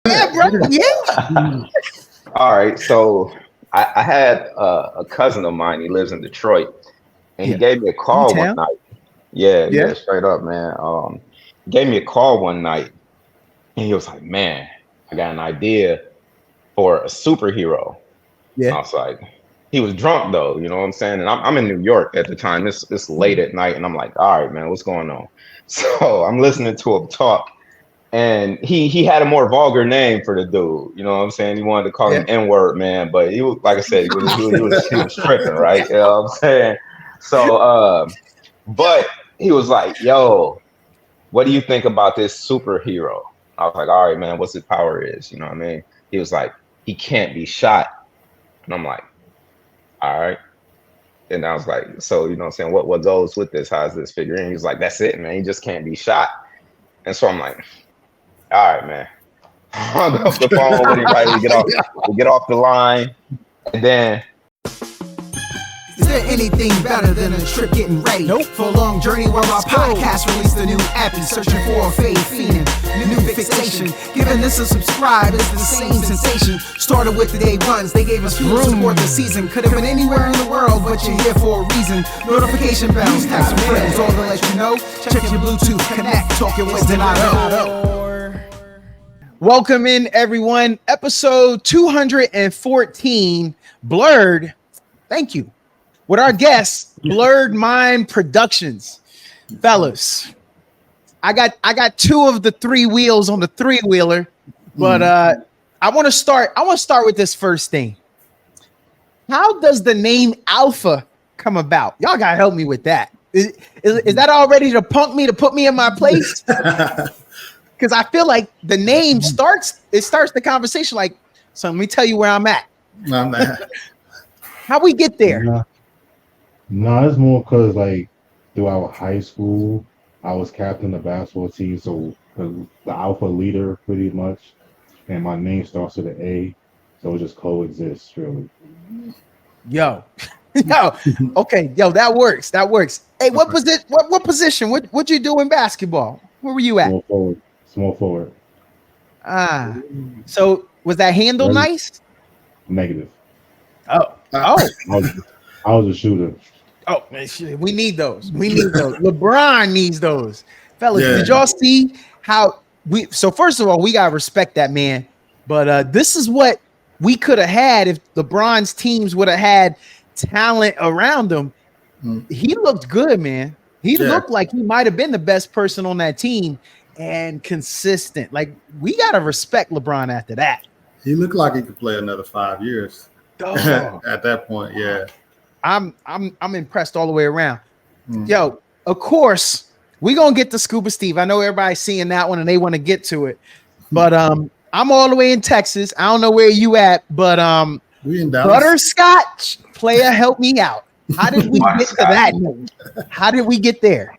Yeah, bro. Yeah. All right, so I had a cousin of mine. He lives in Detroit, and he Yeah. gave me a call one E-Town. night. Yeah, Yeah. yeah, straight up, man. He gave me a call one night, and he was like, "Man, I got an idea for a superhero." And Yeah. I was like, he was drunk though, you know what I'm saying? And I'm in New York at the time. It's late at night, and I'm like, all right, man, what's going on? So I'm listening to him talk, and he had a more vulgar name for the dude. You know what I'm saying? He wanted to call him Yeah. N-word, man, but he was, like I said, he was tripping, right? You know what I'm saying? So but he was like, yo, what do you think about this superhero? I was like, all right, man, what's his power is? You know what I mean? He was like, he can't be shot. And I'm like, all right. And I was like, so, you know what I'm saying? What goes with this? How's this figuring? He's like, that's it, man. He just can't be shot. And so I'm like, all right, man. Hung up the phone with him, right? We get off the line. And then Is there anything better than a trip getting ready? Nope. For a long journey where our podcast released a new epi, searching for a fade fiend, new fixation. Giving this a subscribe is the same sensation. Started with the day ones, they gave us fuel to support the season. Could have been anywhere in the world, but you're here for a reason. Notification bells, text some friends, all to let you know. Check your Bluetooth, connect, talking with Donato. Welcome in, everyone. Episode 214, Blerd. Thank you. With our guest, Blerd Mind Productions. Fellas, I got two of the three wheels on the three-wheeler, but I want to start with this first thing. How does the name Alpha come about? Y'all gotta help me with that. Is that already to punk me, to put me in my place? Because I feel like the name starts the conversation like, so let me tell you where I'm at. I'm not. How we get there? No, it's more because like throughout high school, I was captain of the basketball team, so the alpha leader pretty much, and my name starts with an A, so it just coexists really. Yo, okay, yo, that works. Hey, what position? What you do in basketball? Where were you at? Small forward. So was that handle nice? Negative. Oh. I was a shooter. Oh, we need those. LeBron needs those. Fellas, Yeah. Did y'all see how so first of all, we gotta respect that man. But this is what we could have had if LeBron's teams would have had talent around him. He looked good, man. He looked like he might have been the best person on that team and consistent. Like, we gotta respect LeBron after that. He looked like he could play another 5 years. Oh. At that point, yeah. I'm impressed all the way around. Yo, of course, we gonna get to Scuba Steve. I know everybody's seeing that one and they want to get to it. But I'm all the way in Texas. I don't know where you at, but We in Dallas. Butterscotch player, help me out. How did we get to that note? How did we get there?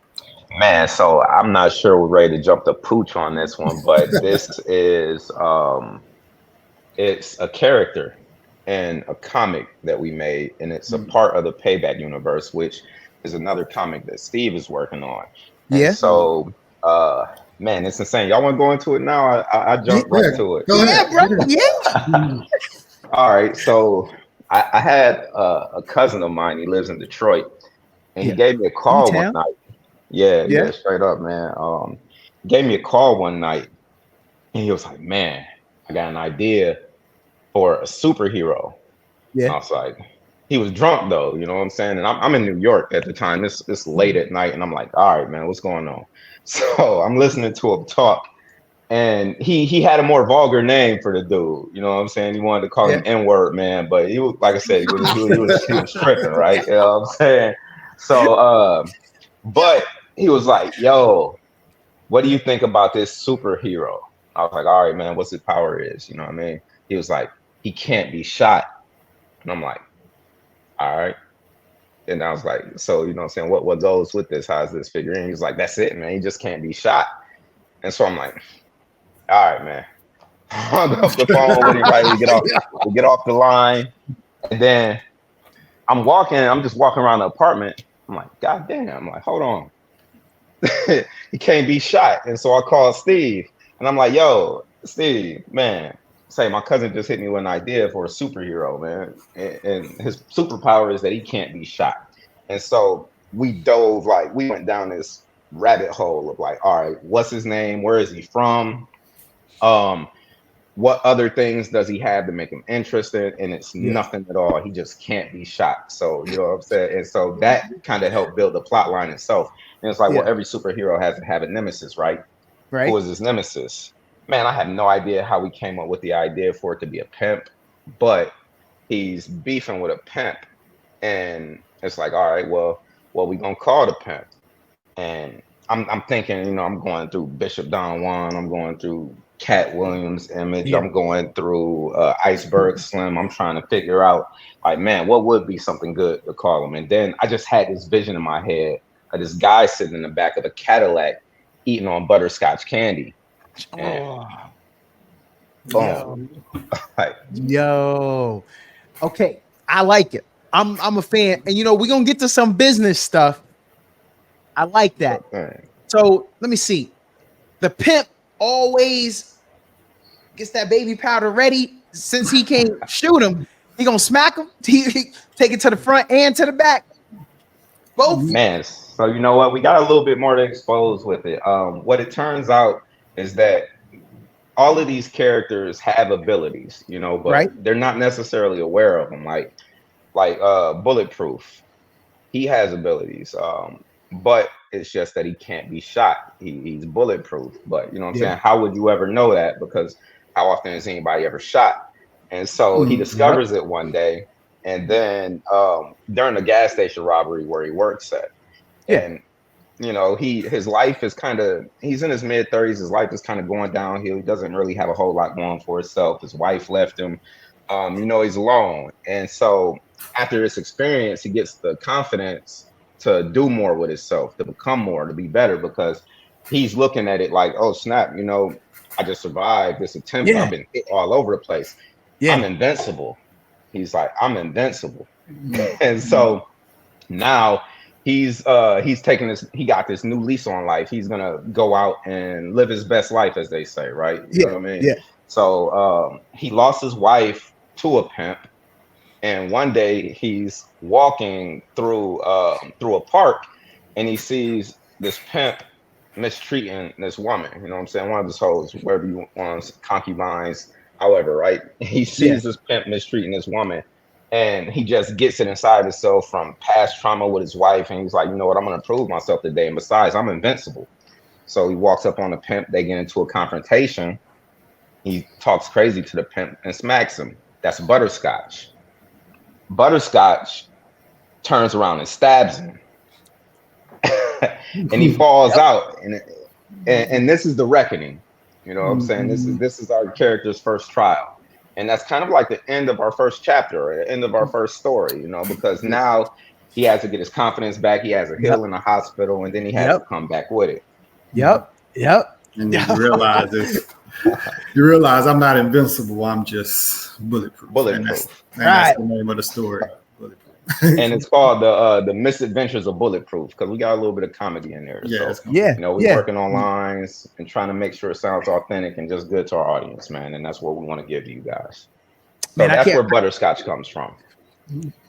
man, so I'm not sure we're ready to jump the pooch on this one, but this is it's a character in a comic that we made, and it's a part of the Payback universe, which is another comic that Steve is working on. And Yeah. so man, it's insane. Y'all want to go into it now? I jumped right to it. Go ahead. Yeah, bro. Yeah. All right, so I had a cousin of mine. He lives in Detroit, and he gave me a call one night. Yeah, straight up, man. Gave me a call one night, and he was like, "Man, I got an idea for a superhero." Yeah. And I was like, he was drunk though, you know what I'm saying? And I'm in New York at the time. It's late at night, and I'm like, all right, man, what's going on? So I'm listening to him talk, and he had a more vulgar name for the dude, you know what I'm saying? He wanted to call him N-word, man, but he was, like I said, he was tripping, right? You know what I'm saying? So but he was like, yo, what do you think about this superhero? I was like, all right, man, what's his power is? You know what I mean? He was like, he can't be shot. And I'm like, all right. And I was like, so, you know what I'm saying? What goes with this? How's this figuring? He's like, that's it, man. He just can't be shot. And so I'm like, all right, man. Hung up the phone with him, right? We get off the line. And then I'm just walking around the apartment. I'm like, God damn. I'm like, hold on. He can't be shot. And so I called Steve, and I'm like, yo, Steve, man, say my cousin just hit me with an idea for a superhero, man, and his superpower is that he can't be shot. And so we went down this rabbit hole of like, all right, what's his name? Where is he from? Um, what other things does he have to make him interested? And it's Yeah. nothing at all. He just can't be shot. So you know what I'm saying? And so that kind of helped build the plot line itself. And it's like, Yeah. well, every superhero has to have a nemesis, right? Who Right. is his nemesis? Man, I have no idea how we came up with the idea for it to be a pimp, but he's beefing with a pimp. And it's like, all right, well, what we gonna call the pimp? And I'm thinking, I'm going through Bishop Don Juan, I'm going through Cat Williams image, Yeah. I'm going through Iceberg Slim. I'm trying to figure out, like, man, what would be something good to call him? And then I just had this vision in my head of this guy sitting in the back of a Cadillac eating on butterscotch candy. And Oh, boom. Like, yo. Okay, I like it. I'm a fan, and we're gonna get to some business stuff. I like that. man, So let me see. The pimp always gets that baby powder ready. Since he can't shoot him, he gonna smack him. He take it to the front and to the back. Both. man, so you know what? We got a little bit more to expose with it. What it turns out is that all of these characters have abilities, but Right. they're not necessarily aware of them. Like Bulletproof, he has abilities, but it's just that he can't be shot. He's bulletproof, but you know what I'm Yeah. saying? How would you ever know that? Because how often is anybody ever shot? And so he Mm, discovers it one day, and then during the gas station robbery where he works at, Yeah. and his life is he's in his mid-30s. His life is kind of going downhill. He doesn't really have a whole lot going for himself. His wife left him. He's alone. And so after this experience, he gets the confidence to do more with himself, to become more, to be better, because he's looking at it like, oh snap, I just survived this attempt. Yeah. I've been hit all over the place. I'm Yeah. invincible. He's like, I'm invincible. And so now he's taking this, he got this new lease on life. He's gonna go out and live his best life, as they say, right? You know what I mean? Yeah. So he lost his wife to a pimp, and one day he's walking through a park, and he sees this pimp mistreating this woman. You know what I'm saying? One of his hoes, wherever you want, concubines, however, right? He sees this pimp mistreating this woman, and he just gets it inside himself from past trauma with his wife, and he's like, you know what? I'm gonna prove myself today, and besides, I'm invincible. So he walks up on the pimp. They get into a confrontation. He talks crazy to the pimp and smacks him. That's Butterscotch. Butterscotch turns around and stabs him, and he falls out. And this is the reckoning. You know what I'm saying? This is our character's first trial, and that's kind of like the end of our first chapter, or the end of our first story. Because now he has to get his confidence back. He has a heal in the hospital, and then he has to come back with it. Yep. And you realize you realize I'm not invincible. I'm just bulletproof. And that's the name of the story. Bulletproof. And it's called the Misadventures of Bulletproof, because we got a little bit of comedy in there. Yeah, so, we're working on lines and trying to make sure it sounds authentic and just good to our audience, man. And that's what we want to give to you guys. So Man, that's where Butterscotch comes from.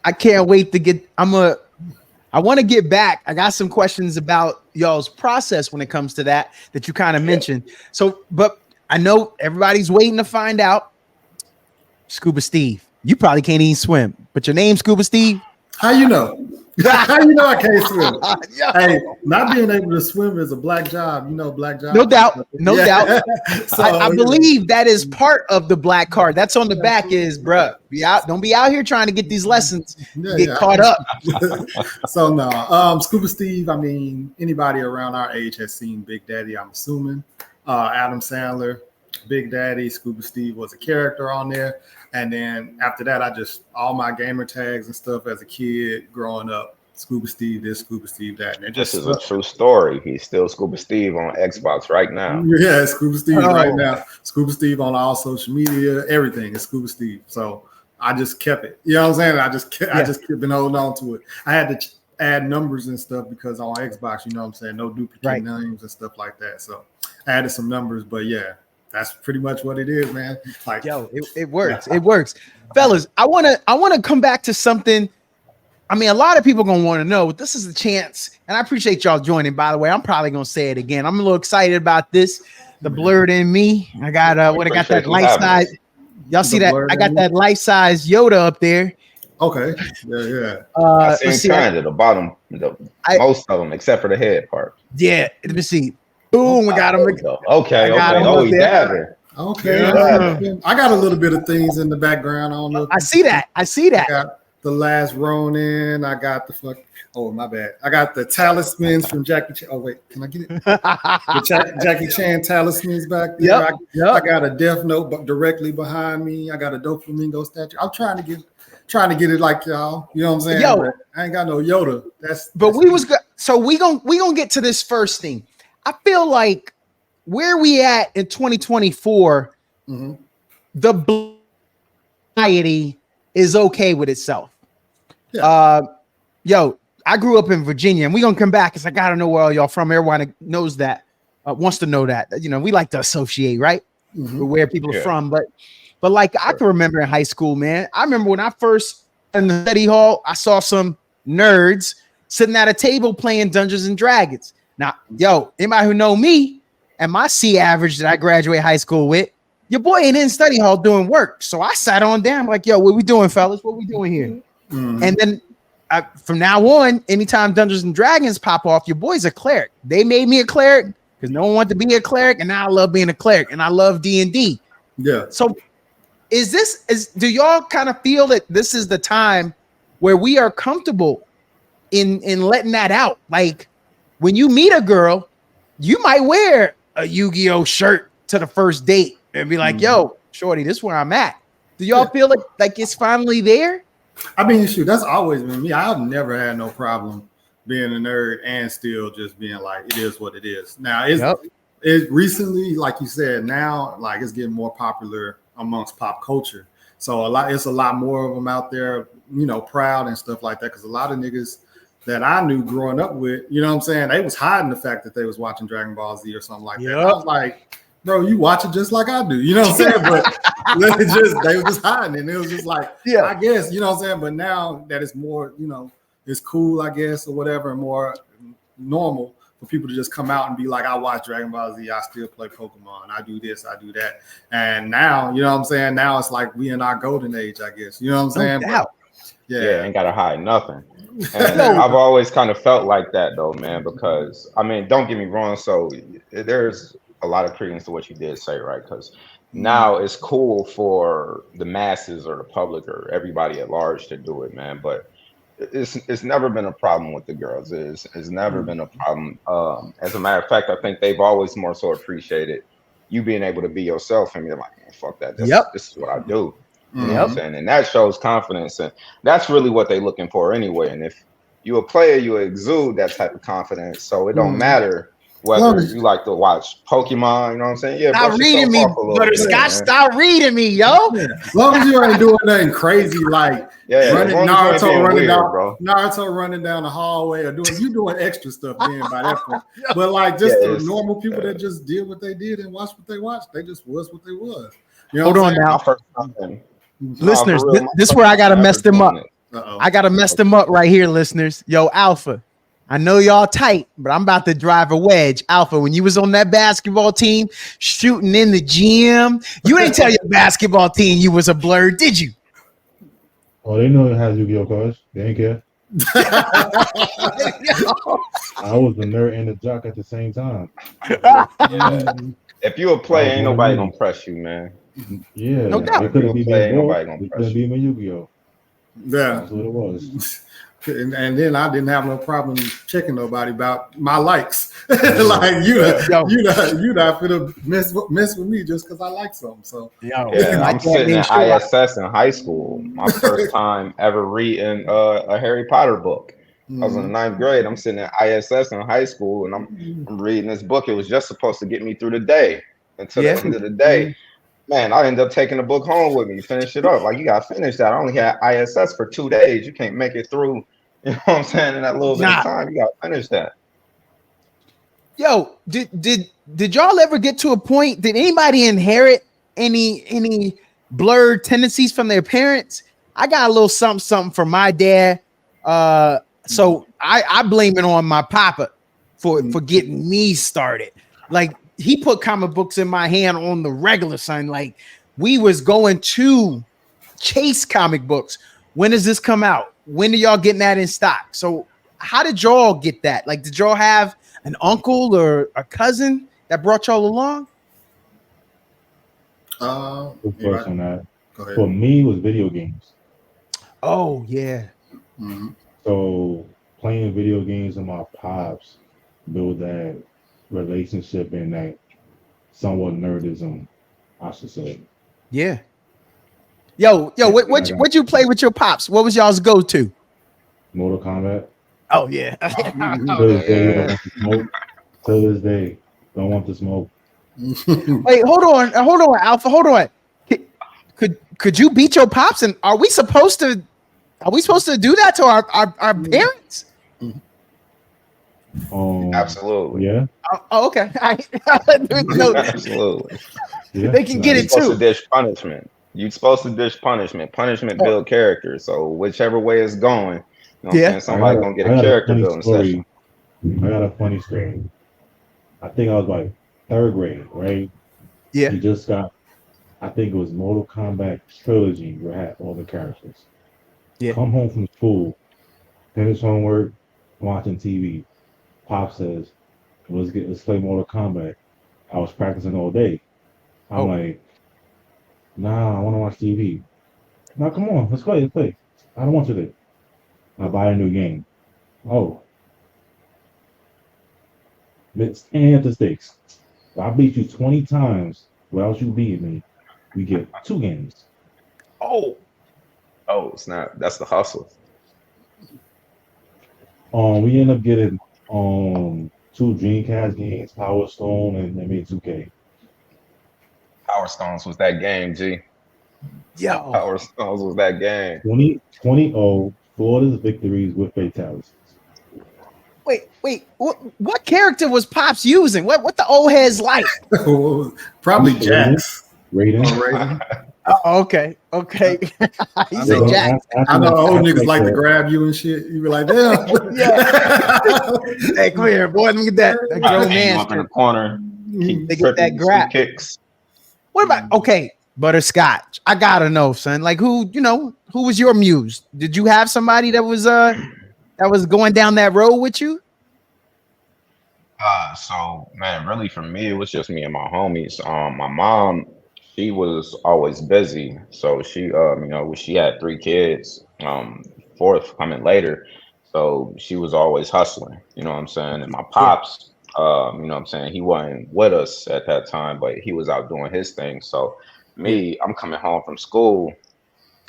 I can't wait to get. I want to get back. I got some questions about y'all's process when it comes to that you kind of mentioned. So, but I know everybody's waiting to find out. Scuba Steve, you probably can't even swim, but your name's Scuba Steve. How you know? How you know I can't swim? Hey, not being able to swim is a black job. Black job. No doubt. No doubt. So, I believe that is part of the black card. That's on the back is, bruh, don't be out here trying to get these lessons. Get caught up. So no, Scuba Steve, I mean, anybody around our age has seen Big Daddy, I'm assuming. Adam Sandler, Big Daddy, Scuba Steve was a character on there. And then after that, all my gamer tags and stuff as a kid growing up, Scuba Steve this, Scuba Steve that. And This is a true story. He's still Scuba Steve on Xbox right now. Yeah, Scuba Steve right now. Scuba Steve on all social media, everything is Scuba Steve. So I just kept it. You know what I'm saying? I just kept been holding on to it. I had to add numbers and stuff because on Xbox, you know what I'm saying, no duplicate names and stuff like that. So I added some numbers, but yeah. that's pretty much what it is, man. Like, Yo, it works. It works. Fellas, I wanna come back to something. I mean, a lot of people gonna want to know. This is the chance, and I appreciate y'all joining. By the way, I'm probably gonna say it again. I'm a little excited about this. The Blerd in me. I got I got that life size. Y'all see that? I got that life size Yoda up there. Okay. Yeah. I seen kind of the bottom, most of them, except for the head part. Yeah. Let me see. Boom. We got him. Okay. Oh, he's dabbing. Okay. Yeah. I got a little bit of things in the background. I don't know. I see that. I got The Last Ronin. I got oh, my bad. I got the talismans from Jackie Chan. Oh, wait. Can I get it? The Jackie Chan talismans back there. Yep. I got a Death Note directly behind me. I got a Doflamingo statue. I'm trying to get it like y'all. You know what I'm saying? Yo, I ain't got no Yoda. So we gonna get to this first thing. I feel like where we at in 2024, the society is okay with itself. Yeah. Yo, I grew up in Virginia, and we're gonna come back because I gotta know where all y'all from. Everyone knows that, wants to know that. You know, we like to associate, right? With where people are from. But like I can remember in high school, man. I remember when I first in the study hall, I saw some nerds sitting at a table playing Dungeons and Dragons. Now, yo, anybody who know me and my C average that I graduated high school with, your boy ain't in study hall doing work. So I sat on down like, yo, what we doing, fellas? What we doing here? And then from now on, anytime Dungeons and Dragons pop off, your boy's a cleric. They made me a cleric because no one wanted to be a cleric, and now I love being a cleric, and I love D&D. Yeah. So do y'all kind of feel that this is the time where we are comfortable in letting that out? Like when you meet a girl, you might wear a Yu-Gi-Oh shirt to the first date and be like, yo, shorty, this is where I'm at. Do y'all feel like it's finally there? I mean, shoot, that's always been me. I've never had no problem being a nerd and still just being like, it is what it is. Now, it recently, like you said, now like it's getting more popular amongst pop culture. So it's a lot more of them out there, you know, proud and stuff like that. Because a lot of niggas that I knew growing up with, you know what I'm saying, they was hiding the fact that they was watching Dragon Ball Z or something like that. I was like, bro, you watch it just like I do, you know what I'm saying? But they were just hiding, and it was just like, I guess, you know what I'm saying? But now that it's more, you know, it's cool, I guess, or whatever, and more normal for people to just come out and be like, I watch Dragon Ball Z, I still play Pokemon, I do this, I do that. And now, you know what I'm saying? Now it's like we in our golden age, I guess. You know what I'm saying? But, ain't gotta hide nothing. And I've always kind of felt like that though, man, because I mean, don't get me wrong. So there's a lot of credence to what you did say, right? Because now it's cool for the masses or the public or everybody at large to do it, man. But it's never been a problem with the girls. It's never been a problem. As a matter of fact, I think they've always more so appreciated you being able to be yourself, and you're like, man, fuck that. This is what I do. You know what I'm saying? And that shows confidence, and that's really what they're looking for anyway. And if you're a player, you exude that type of confidence. So it don't matter whether you like to watch Pokemon, you know what I'm saying? Yeah, stop reading me, Butterscotch. Stop reading me, yo. As long as you ain't doing nothing crazy like Naruto running down the hallway or doing extra stuff then by that point. But like just the normal people that just did what they did and watched what they watched, they just was what they was. You know Hold on now. Listeners, this is where I gotta mess them up. I gotta mess them up right here, listeners. Yo, Alpha. I know y'all tight, but I'm about to drive a wedge. Alpha, when you was on that basketball team shooting in the gym, you ain't tell your basketball team you was a Blerd, did you? Oh, they know it has Yu-Gi-Oh cards. They ain't care. I was the nerd and the jock at the same time. If you a player, ain't nobody gonna press you, man. Yeah, no doubt. It couldn't be nobody gonna press you. Be my Yu-Gi-Oh. Yeah, that's what it was. And then I didn't have no problem checking nobody about my likes. Like you not finna mess with me just because I like something. So I'm sitting at ISS in high school. My first time ever reading a Harry Potter book. I was in the 9th grade. I'm sitting at ISS in high school, and I'm reading this book. It was just supposed to get me through the day. Until the end of the day, man, I ended up taking the book home with me, finish it up. Like, you got to finish that. I only had ISS for 2 days. You can't make it through, you know what I'm saying, in that little bit of time. You got to finish that. Yo, did y'all ever get to a point? Did anybody inherit any blurred tendencies from their parents? I got a little something from my dad. So I blame it on my papa for getting me started. Like he put comic books in my hand on the regular, son. Like we was going to chase comic books. When does this come out? When are y'all getting that in stock? So how did y'all get that? Like, did y'all have an uncle or a cousin that brought y'all along? Good question on that. Go ahead. For me, it was video games. Oh yeah. Mm-hmm. So playing video games with my pops build that relationship and that somewhat nerdism, I should say. Yeah. Yo, what you play with your pops? What was y'all's go-to? Mortal Kombat. Oh yeah. To this day, we don't want to smoke. To this day, don't want to smoke. Wait, hold on, Alpha. Hold on. Could you beat your pops? And are we supposed to do that to our parents? Absolutely. Yeah. Oh, okay. No, Absolutely. Yeah. they can get You're it supposed too. to dish punishment. You're supposed to dish punishment. Punishment build character. So whichever way it's going, you know what I'm saying? Somebody gonna get a character building session. I got a funny story. I think I was like third grade, right? Yeah. He just got, I think it was Mortal Kombat Trilogy where it had all the characters. Yeah. Come home from school, finish homework, watching TV. Pop says, let's play Mortal Kombat. I was practicing all day. I'm like, nah, I want to watch TV. Now come on, let's play. I don't want you to. I buy a new game. Oh. It's and the stakes. If I beat you 20 times without you beating me, we get 2 games. Oh, snap. That's the hustle. We end up getting 2 Dreamcast games, Power Stone, and they made 2K. Power Stones was that game, G. Yo. Power Stones was that game. 20-0, Florida's victories with fatalities. Wait. What character was Pops using? What the old heads like? Probably Jax. Raiden. Oh, okay. He said Jack. I know old niggas like to grab you and shit. You be like, damn. Yeah. Hey, come here, boy. Let me get that grown man up in the corner. They get that grab. Kicks. What about butterscotch? I gotta know, son. Like who was your muse? Did you have somebody that was going down that road with you? So man, really for me, it was just me and my homies. My mom, she was always busy. So she she had 3 kids, 4th coming later. So she was always hustling, you know what I'm saying? And my pops, you know what I'm saying, he wasn't with us at that time, but he was out doing his thing. So me, I'm coming home from school.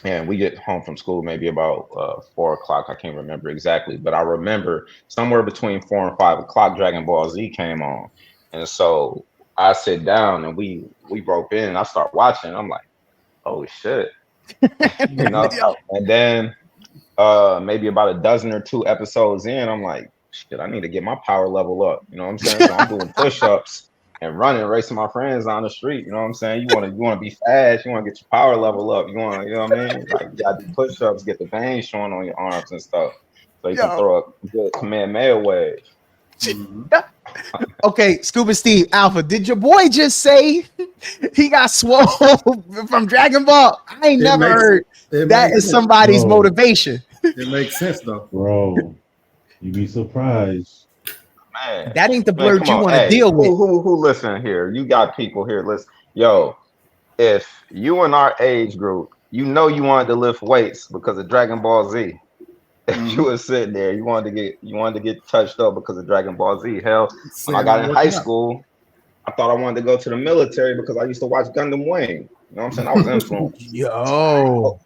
And we get home from school maybe about 4 o'clock. I can't remember exactly, but I remember somewhere between 4 and 5 o'clock, Dragon Ball Z came on, and so I sit down and we broke in. And I start watching. I'm like, oh shit, you know. And then maybe about a dozen or 2 episodes in, I'm like, shit, I need to get my power level up. You know what I'm saying? So I'm doing push-ups and running, racing my friends on the street. You know what I'm saying? You want to be fast. You want to get your power level up. You know what I mean? Like you got to do push-ups, get the veins showing on your arms and stuff, so you can throw a good Kamehameha wave. Okay, Scuba Steve, Alpha, did your boy just say he got swole from Dragon Ball? I ain't never heard that is somebody's motivation. It makes sense though, bro. You'd be surprised. Man, that ain't the Blerd you want to deal with. Who listen here? You got people here. Listen, yo, if you in our age group, you wanted to lift weights because of Dragon Ball Z. If you were sitting there, you wanted to get touched up because of Dragon Ball Z. Hell, when I got in high school, I thought I wanted to go to the military because I used to watch Gundam Wing. You know what I'm saying? I was influenced. Yo.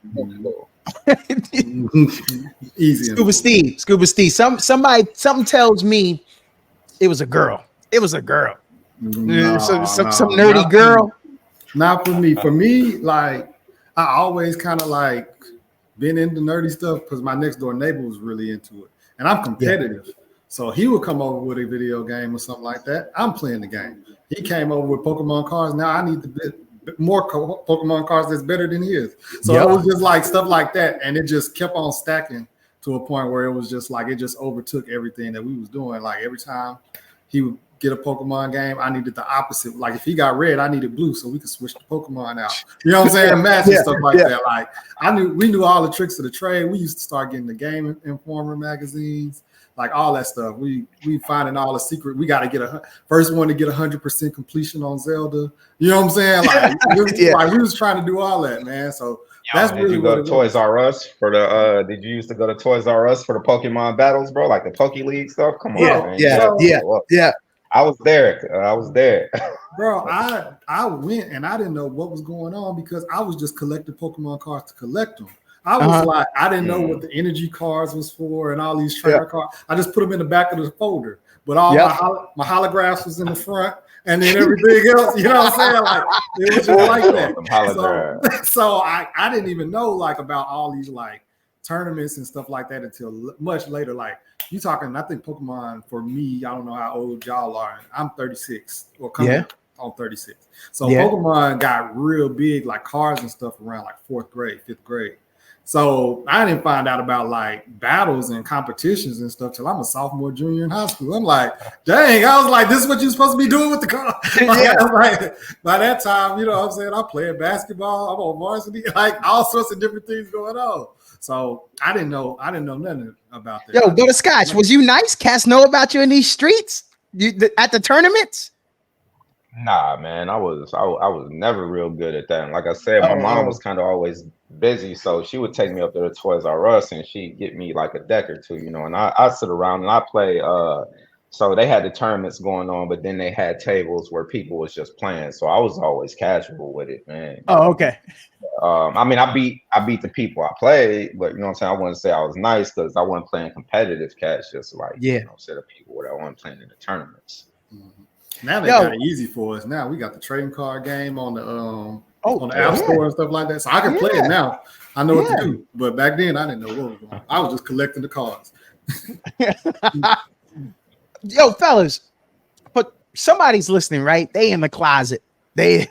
Easy. Scuba Steve. Something tells me it was a girl. No, some nerdy girl. Not for me. For me, like I always kind of like been into nerdy stuff because my next door neighbor was really into it, and I'm competitive. So he would come over with a video game or something like that. I'm playing the game. He came over with Pokemon cards. Now I need to bit more Pokemon cards that's better than his. So it was just like stuff like that. And it just kept on stacking to a point where it was just like it just overtook everything that we was doing. Like every time he would get a Pokemon game, I needed the opposite. Like if he got red, I needed blue so we could switch the Pokemon out. You know what I'm saying? Match and stuff like that. Like we knew all the tricks of the trade. We used to start getting the Game Informer magazines, like all that stuff. We finding all the secret. We got to get first one to get 100% completion on Zelda. You know what I'm saying? Like we was trying to do all that, man. So that's did really you go to Toys R Us for the did you used to go to Toys R Us for the Pokemon battles, bro? Like the Poke League stuff? Come on, man. Yeah. I was there. Bro, I went and I didn't know what was going on because I was just collecting Pokemon cards to collect them. I was like, I didn't know what the energy cards was for and all these trainer cards. I just put them in the back of the folder, but all my holographs was in the front, and then everything else, you know what I'm saying? Like it was just like that. So I didn't even know like about all these like tournaments and stuff like that until much later. Like you talking, I think Pokemon for me, I don't know how old y'all are. I'm 36 or coming on 36. So Pokemon got real big, like cards and stuff around like 4th grade, 5th grade. So I didn't find out about like battles and competitions and stuff till I'm a sophomore, junior in high school. I'm like, dang, I was like, this is what you're supposed to be doing with the car. Like, by that time, you know what I'm saying? I'm playing basketball, I'm on varsity, like all sorts of different things going on. So I didn't know nothing about that. Yo, go to Scotch. Was you nice? Cats know about you in these streets? At the tournaments? Nah, man, I was never real good at that. And like I said, my mom was kind of always busy, so she would take me up there to Toys R Us and she'd get me like a deck or two, you know, and I sit around and I play. So they had the tournaments going on, but then they had tables where people was just playing. So I was always casual with it, man. Oh, okay. I mean, I beat the people I played, but you know what I'm saying? I wouldn't say I was nice because I wasn't playing competitive catch, just like you know, set of people that I wasn't playing in the tournaments. Now they got it easy for us. Now we got the trading card game on the on the App Store and stuff like that. So I can play it now. I know what to do. But back then I didn't know what was going on. I was just collecting the cards. Yo, fellas, but somebody's listening, right? They in the closet. They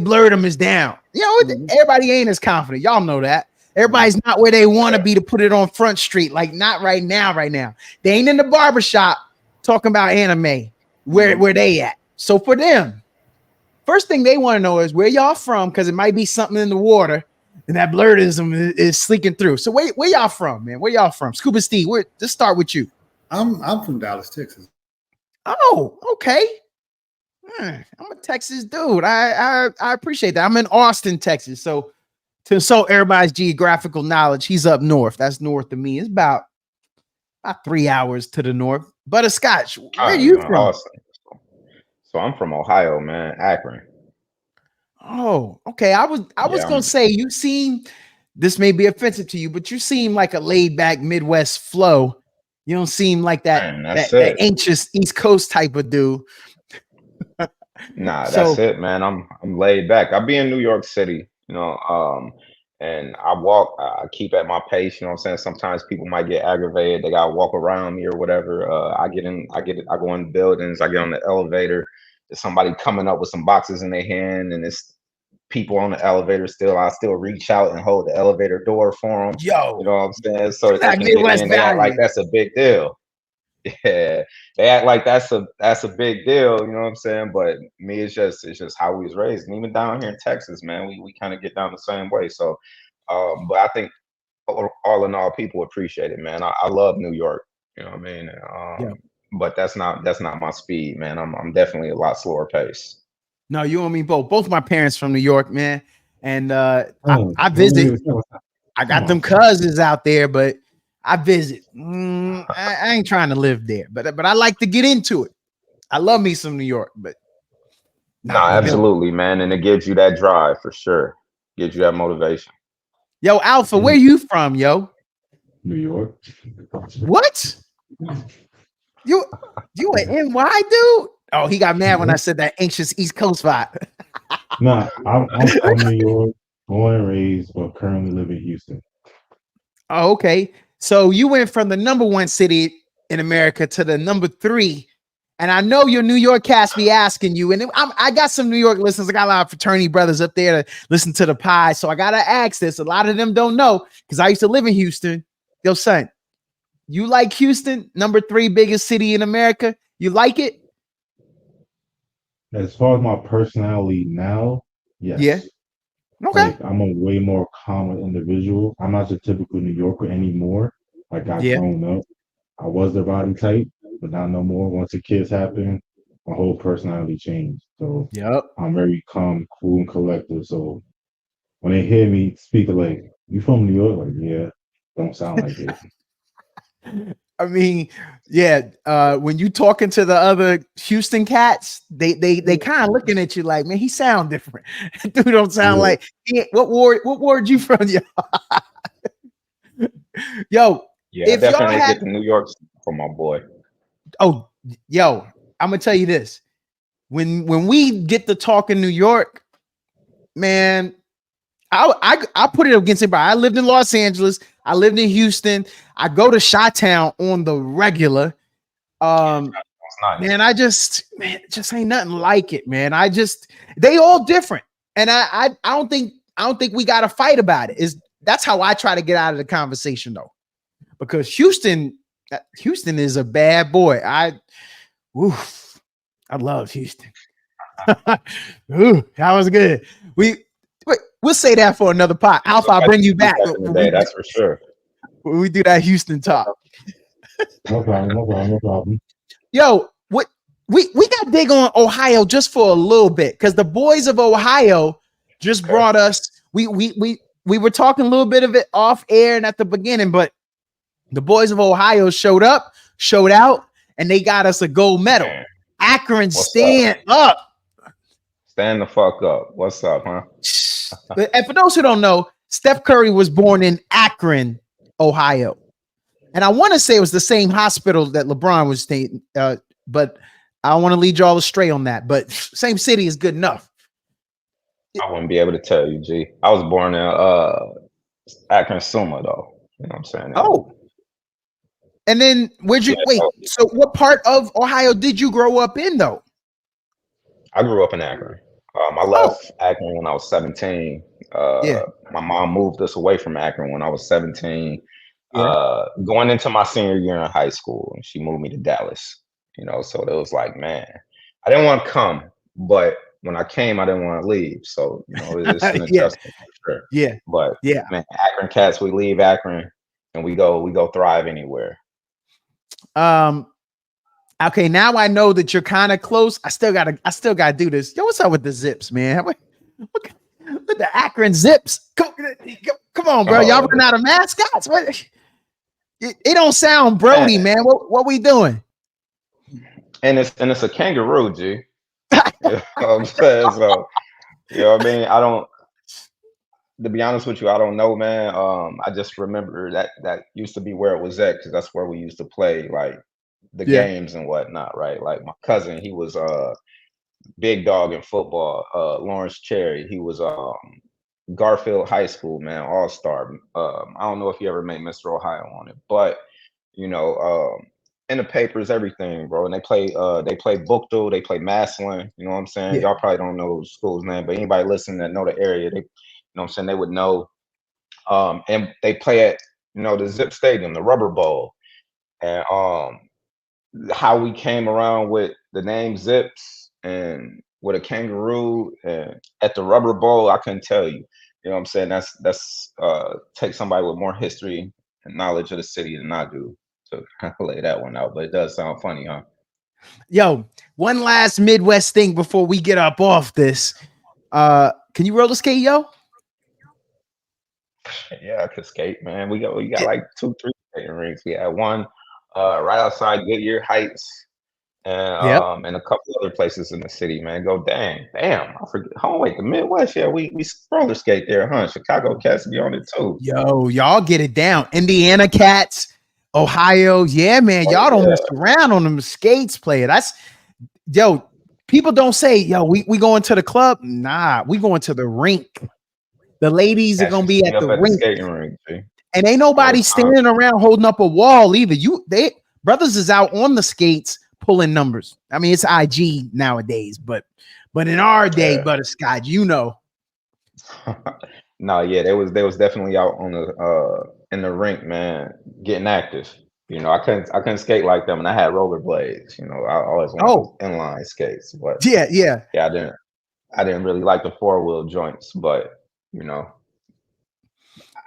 blurred them is down. You know, everybody ain't as confident. Y'all know that. Everybody's not where they want to be to put it on Front Street. Like not right now. They ain't in the barbershop talking about anime. Where they at? So for them, first thing they want to know is where y'all from, because it might be something in the water, and that blerdism is sleeking through. So where y'all from, man? Where y'all from? Scuba Steve, let's start with you. I'm from Dallas, Texas. Oh, okay. I'm a Texas dude. I appreciate that. I'm in Austin, Texas. So to insult everybody's geographical knowledge, he's up north. That's north of me. It's about 3 hours to the north. But a Scotch, where are you from? Austin. So I'm from Ohio, man, Akron. Oh, okay. I was gonna say you seem, this may be offensive to you, but you seem like a laid back Midwest flow. You don't seem like that anxious East Coast type of dude. Nah, that's it, man. I'm laid back. I'll be in New York City, you know, and I keep at my pace, you know what I'm saying? Sometimes people might get aggravated. They got to walk around me or whatever. I go in buildings, I get on the elevator. There's somebody coming up with some boxes in their hand and it's people on the elevator still. I still reach out and hold the elevator door for them. Yo, you know what I'm saying? So they can get in, they act like that's a big deal. Yeah, they act like that's a big deal, you know what I'm saying? But me, it's just how we was raised, and even down here in Texas, man, we kind of get down the same way. So, but I think all in all, people appreciate it, man. I love New York, you know what I mean? But that's not my speed, man. I'm definitely a lot slower pace. No, you and me both. Both my parents from New York, man, and I visit. I got them cousins out there, but I visit. I ain't trying to live there, but I like to get into it. I love me some New York, but absolutely, man, and it gives you that drive for sure. Gives you that motivation. Yo, Alpha, where you from, yo? New York. What? You an NY dude? Oh, he got mad when I said that anxious East Coast vibe. Nah, I'm from New York, born and raised, but currently live in Houston. Oh, okay. So you went from the #1 city in America to the number 3. And I know your New York cast be asking you, and I got some New York listeners. I got a lot of fraternity brothers up there to listen to the pie. So I got to ask this. A lot of them don't know because I used to live in Houston. Yo, son, you like Houston, number 3 biggest city in America? You like it? As far as my personality now, Yeah. yes. Okay. Like I'm a way more calm individual. I'm not your typical New Yorker anymore. Like I've Yeah. grown up. I was the body type, but not no more. Once the kids happened, my whole personality changed. So Yep. I'm very calm, cool, and collected. So when they hear me speak, they're like, "You from New York?" Like, yeah, don't sound like it. I mean, yeah. When you talking to the other Houston cats, they kind of looking at you like, man, he sound different. Dude don't sound Yeah. like what ward you from? Yo, Yeah, I if y'all definitely had get the New York from my boy. oh yo, I'm gonna tell you this. When we get to talk in New York, man, I put it against anybody. I lived in Los Angeles, I lived in Houston, I go to Chi-Town on the regular. It's nice. Man, it just ain't nothing like it, man. They all different. And I don't think we got to fight about it. That's how I try to get out of the conversation though. Because Houston is a bad boy. I love Houston. Ooh, that was good. We'll say that for another pot. Alpha, I'll bring you back. Back in the day, that's for sure. When we do that Houston talk. No problem, no problem, no problem. Yo, what we got dig on Ohio just for a little bit because the boys of Ohio just brought us. We were talking a little bit of it off air and at the beginning, but the boys of Ohio showed out, and they got us a gold medal. Man, Akron, what's stand up. Stand the fuck up. What's up, huh? And for those who don't know, Steph Curry was born in Akron, Ohio. And I want to say it was the same hospital that LeBron was staying, but I don't want to lead y'all astray on that. But same city is good enough. I wouldn't be able to tell you, G. I was born in Akron, Suma, though. You know what I'm saying? Oh. And then where'd you wait? So what part of Ohio did you grow up in, though? I grew up in Akron. I left Akron when I was 17. My mom moved us away from Akron when I was 17. Going into my senior year in high school, and she moved me to Dallas. You know, so it was like, man, I didn't want to come, but when I came, I didn't want to leave. So, you know, it's an adjustment for sure. Yeah. But man, Akron cats, we leave Akron and we go thrive anywhere. Okay, now I know that you're kind of close. I still gotta do this. Yo, what's up with the zips, man? With the Akron zips. Come on, bro. Y'all run out of mascots. What? It don't sound Brody, man. What we doing? And it's a kangaroo, G. You know what I'm saying? So, you know what I mean? To be honest with you, I don't know, man. I just remember that used to be where it was at because that's where we used to play like the games and whatnot, right? Like my cousin, he was big dog in football. Lawrence Cherry, he was Garfield High School, man, all-star. I don't know if you ever made Mr. Ohio on it, but you know, in the papers, everything, bro. And they play Bookdale, they play Massillon, you know what I'm saying? Y'all probably don't know the school's name, but anybody listening that know the area, they, you know what I'm saying, they would know. And they play at, you know, the Zip Stadium, the Rubber Bowl. And how we came around with the name Zips and with a kangaroo and at the Rubber Bowl, I couldn't tell you. You know what I'm saying? That's take somebody with more history and knowledge of the city than I do to kind of lay that one out. But it does sound funny, huh? Yo, one last Midwest thing before we get up off this. Can you roller skate, yo? Yeah, I could skate, man. We got like 2-3 skating rinks. We had one right outside Goodyear Heights, and a couple other places in the city, man. Damn, I forget. Oh wait, the Midwest, yeah, we roller skate there, huh? Chicago cats be on it too. Yo, y'all get it down. Indiana cats, Ohio, yeah, man. Y'all don't mess around on them skates, player. Yo. People don't say, yo, we going to the club. Nah, we going to the rink. The ladies are gonna be at the rink. Skating rink, and ain't nobody standing around holding up a wall either. brothers is out on the skates pulling numbers. I mean, it's IG nowadays, but in our day, Butterscotch, you know. No, yeah, they was definitely out on the in the rink, man, getting active. You know, I couldn't skate like them, and I had rollerblades. You know, I always wanted those Oh, inline skates, but yeah. yeah, I didn't really like the four wheel joints, but you know,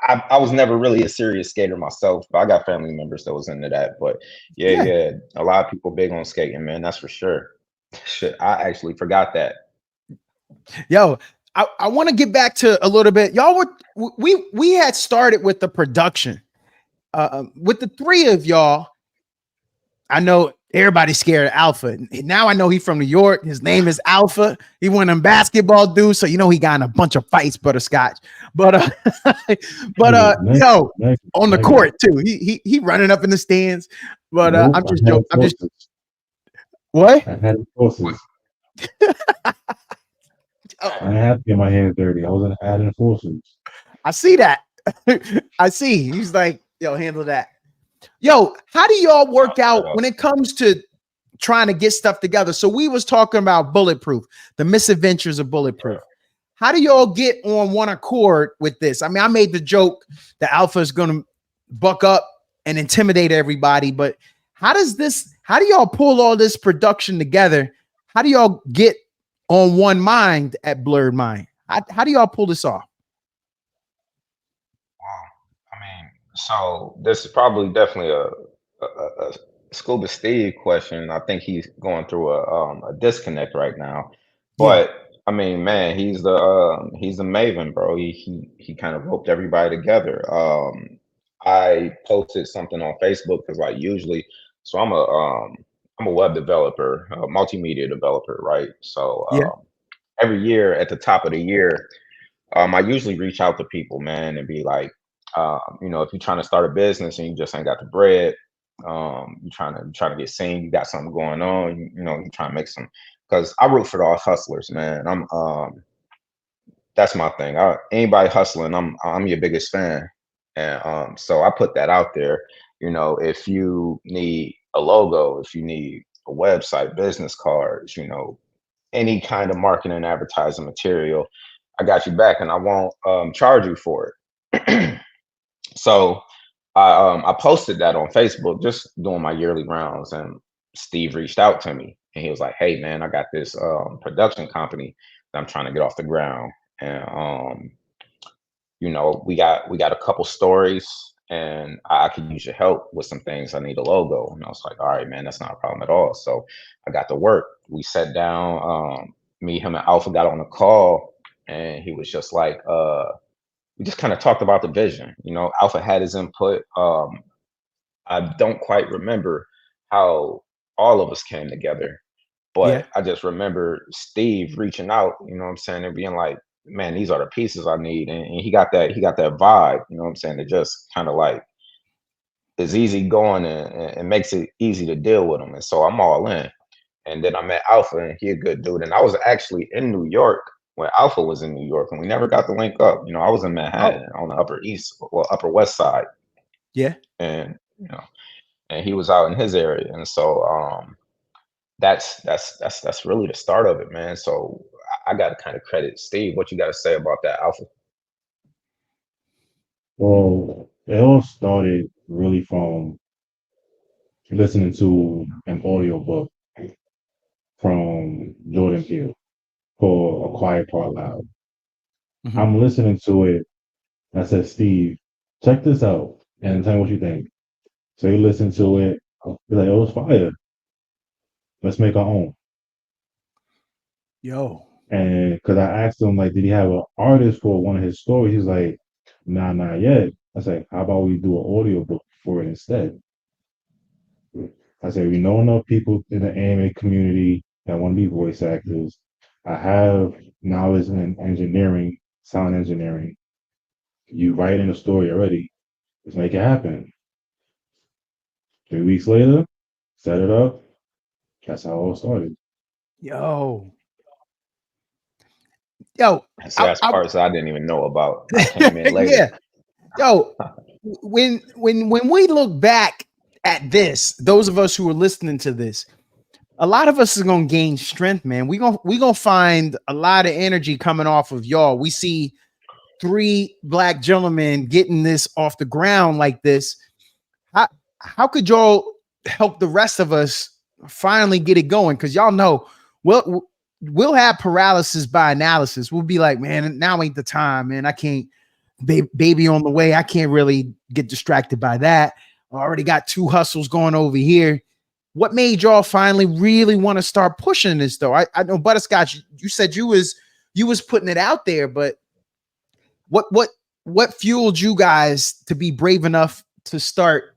I was never really a serious skater myself, but I got family members that was into that. But yeah, Yeah. yeah, a lot of people big on skating, man. That's for sure. Shit, I actually forgot that. Yo, I want to get back to a little bit. Y'all were we had started with the production. With the three of y'all, I know everybody's scared of Alpha. Now I know he's from New York. His name is Alpha. He won them basketball dudes, so you know he got in a bunch of fights, Butterscotch. But yo, on the court too. He running up in the stands. But Nope, I'm just I had joking. I'm just forces. what? I had forces. Oh, I didn't have to get my hands dirty. I wasn't adding forces. I see that. I see. He's like, yo, handle that. Yo, how do y'all work out when it comes to trying to get stuff together? So we was talking about Bulletproof, the misadventures of Bulletproof. How do y'all get on one accord with this? I mean, I made the joke that Alpha is going to buck up and intimidate everybody, but how do y'all pull all this production together? How do y'all get on one mind at Blerd Mind? How do y'all pull this off? I mean, so this is probably definitely a Scuba Steve question. I think he's going through a disconnect right now. Yeah, But I mean, man, he's a maven, bro. He kind of roped everybody together. I posted something on Facebook because like usually, so I'm a web developer, a multimedia developer, right? So yeah, every year at the top of the year. I usually reach out to people, man, and be like, you know, if you're trying to start a business and you just ain't got the bread, you're trying to get seen, you got something going on, you know, you trying to make some. Because I root for all hustlers, man. That's my thing. Anybody hustling, I'm your biggest fan, and so I put that out there. You know, if you need a logo, if you need a website, business cards, you know, any kind of marketing and advertising material, I got you back, and I won't charge you for it. So I posted that on Facebook, just doing my yearly rounds, and Steve reached out to me, and he was like, "Hey, man, I got this production company that I'm trying to get off the ground, and you know, we got a couple stories, and I could use your help with some things. I need a logo." And I was like, "All right, man, that's not a problem at all." So I got to work. We sat down. Me, him, and Alpha got on a call, and he was just like, we just kind of talked about the vision. You know, Alpha had his input. I don't quite remember how all of us came together, yeah. but I just remember Steve reaching out, you know what I'm saying, and being like, "Man, these are the pieces I need." And he got that vibe, you know what I'm saying? It just kind of like is easy going, and makes it easy to deal with him. And so I'm all in. And then I met Alpha, and he a good dude. And I was actually in New York when Alpha was in New York, and we never got to link up. You know, I was in Oh, Manhattan on the Upper East, well, Upper West Side, yeah. and you know, and he was out in his area. And so that's really the start of it, man. So I got to kind of credit Steve. What you got to say about that, Alpha? Well, it all started really from listening to an audiobook from Jordan Peele called A Quiet Part Loud. Mhm. I'm listening to it. And I said, Steve, check this out and tell me what you think. So he listened to it. He's like, "Oh, it was fire. Let's make our own." Yo, And because I asked him, like, did he have an artist for one of his stories? He's like, "Nah, not yet." I said, "How about we do an audiobook for it instead?" I said, "We know enough people in the anime community that want to be voice actors. I have knowledge in engineering, sound engineering. You write in a story already. Let's make it happen." 3 weeks later, set it up. That's how it all started. yo, yo. See, that's parts that I didn't even know about. I came in later. Yeah, yo. When we look back at this, those of us who are listening to this, a lot of us is gonna gain strength, man. We gonna find a lot of energy coming off of y'all. We see 3 black gentlemen getting this off the ground like this. How could y'all help the rest of us finally get it going? Because y'all know we'll have paralysis by analysis. We'll be like, man, now ain't the time, man. I can't, baby on the way. I can't really get distracted by that. I already got 2 hustles going over here. What made y'all finally really want to start pushing this though? I know Butterscotch, you said you was putting it out there, but what fueled you guys to be brave enough to start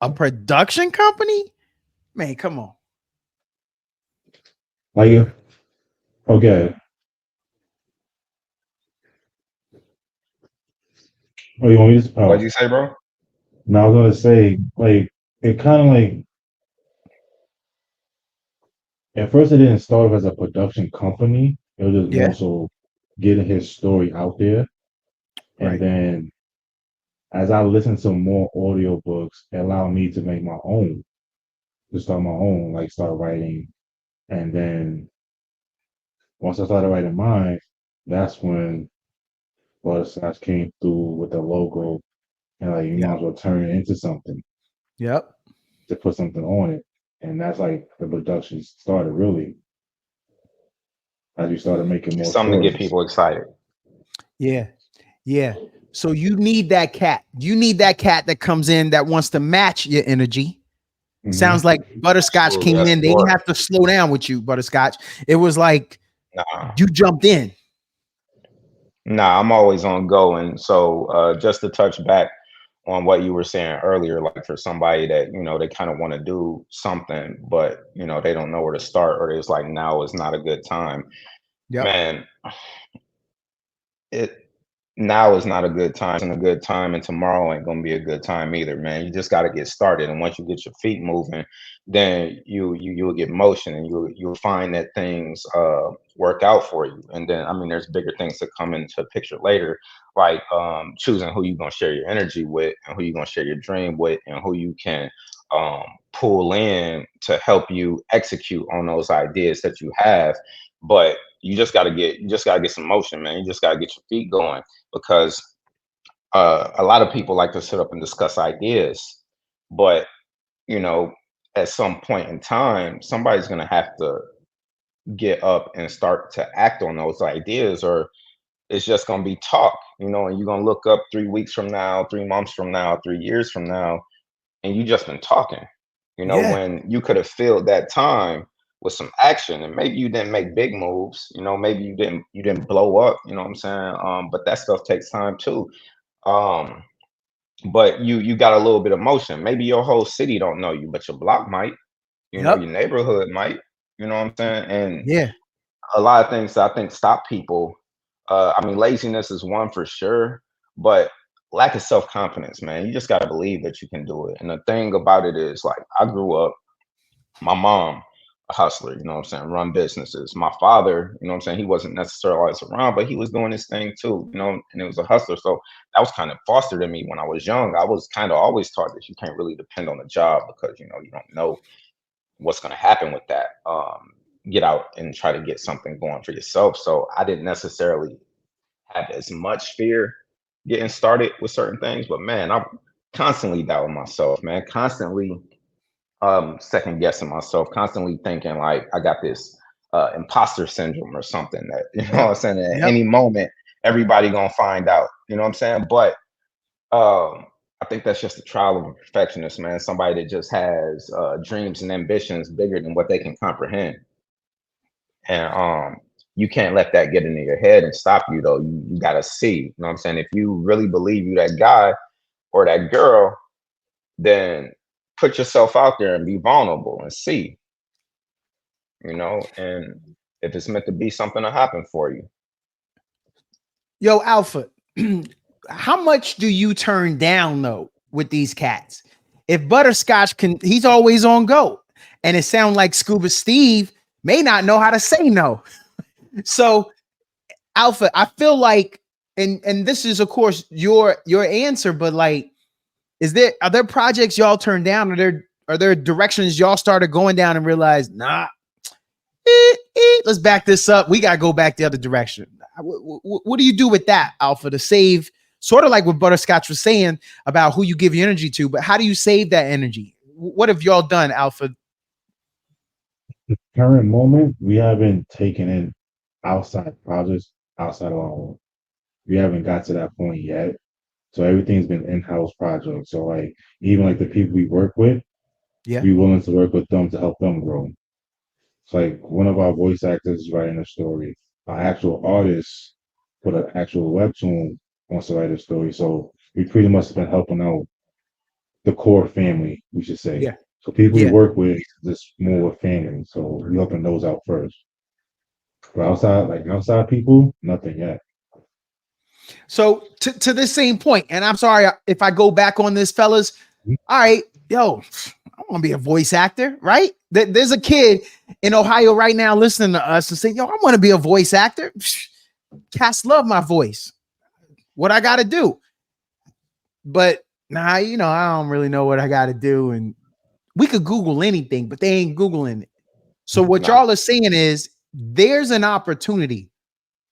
a production company? Man, come on. Like, okay. Oh, you want me to? What'd you say, bro? No, I was gonna say, like, it kind of like at first it didn't start as a production company. It was just Yeah. more so getting his story out there, and Right. then as I listened to more audiobooks, it allowed me to make my own, to start my own, like start writing, and then once I started writing mine, that's when Butterscotch came through with the logo, and like you might Yep. as well turn it into something Yep. to put something on it, and that's like the production started really as you started making more Something to get stories. people excited. Yeah. Yeah. So you need that cat. You need that cat that comes in that wants to match your energy. Mhm. Sounds like Butterscotch Absolutely, came that's in. They didn't smart. have to slow down with you, Butterscotch. It was like Nah. you jumped in. Nah, I'm always on go. And so just to touch back on what you were saying earlier, like for somebody that, you know, they kind of want to do something, but you know, they don't know where to start, or it's like now is not a good time. Yep. Man, it now is not a good time. It's not a good time, and tomorrow ain't gonna be a good time either, man. You just got to get started, and once you get your feet moving, then you'll get motion, and you'll find that things work out for you. And then I mean, there's bigger things to come into picture later, like choosing who you're gonna share your energy with, and who you're gonna share your dream with, and who you can pull in to help you execute on those ideas that you have. But you just gotta get some motion, man. You just gotta get your feet going, because a lot of people like to sit up and discuss ideas, but you know, at some point in time, somebody's gonna have to get up and start to act on those ideas, or it's just gonna be talk, you know, and you're gonna look up 3 weeks from now, 3 months from now, 3 years from now, and you just been talking, you know, Yeah. when you could have filled that time with some action. And maybe you didn't make big moves, you know, maybe you didn't blow up, you know what I'm saying? But that stuff takes time too. Um, but you got a little bit of motion. Maybe your whole city don't know you, but your block might, you know, Yep. your neighborhood might, you know what I'm saying? And Yeah. a lot of things that I think stop people. I mean, laziness is one for sure, but lack of self confidence, man. You just got to believe that you can do it. And the thing about it is, like, I grew up, my mom, a hustler, you know what I'm saying, run businesses. My father, you know what I'm saying, he wasn't necessarily always around, but he was doing his thing too, you know, and it was a hustler. So that was kind of fostered in me when I was young. I was kind of always taught that you can't really depend on a job, because, you know, you don't know what's going to happen with that. Get out and try to get something going for yourself. So I didn't necessarily have as much fear getting started with certain things, but man, I'm constantly doubting myself, man, constantly second guessing myself, constantly thinking like I got this imposter syndrome or something, that, you know what Yep. I'm saying, at Yep. any moment everybody gonna find out, you know what I'm saying? But I think that's just the trial of a perfectionist, man. Somebody that just has dreams and ambitions bigger than what they can comprehend. And you can't let that get into your head and stop you, though. You gotta see, you know what I'm saying? If you really believe you that guy or that girl, then put yourself out there and be vulnerable and see, you know, and if it's meant to be, something to happen for you. Yo, Alpha, how much do you turn down though with these cats? If Butterscotch can, he's always on go. And it sounds like Scuba Steve may not know how to say no. So, Alpha, I feel like, and this is of course your answer, but like are there projects y'all turned down? Are there directions y'all started going down and realized, nah, let's back this up. We got to go back the other direction. What do you do with that, Alpha, to save, sort of like what Butterscotch was saying about who you give your energy to, but how do you save that energy? What have y'all done, Alpha? Current moment, we haven't taken in outside projects outside of our own. We haven't got to that point yet. So everything's been in-house projects. So like even like the people we work with, Yeah. we willing to work with them to help them grow. It's like one of our voice actors is writing a story. Our actual artist for the actual webtoon wants to write a story. So we pretty much have been helping out the core family, we should say. Yeah. So people we Yeah. work with just more with family. So we helping those out first. But outside people, nothing yet. So to this same point, and I'm sorry if I go back on this, fellas. All right, yo, I want to be a voice actor, right? There's a kid in Ohio right now listening to us and saying, yo, I want to be a voice actor. Cats love my voice. What I got to do? But nah, I don't really know what I got to do. And we could Google anything, but they ain't Googling it. So what y'all are saying is there's an opportunity,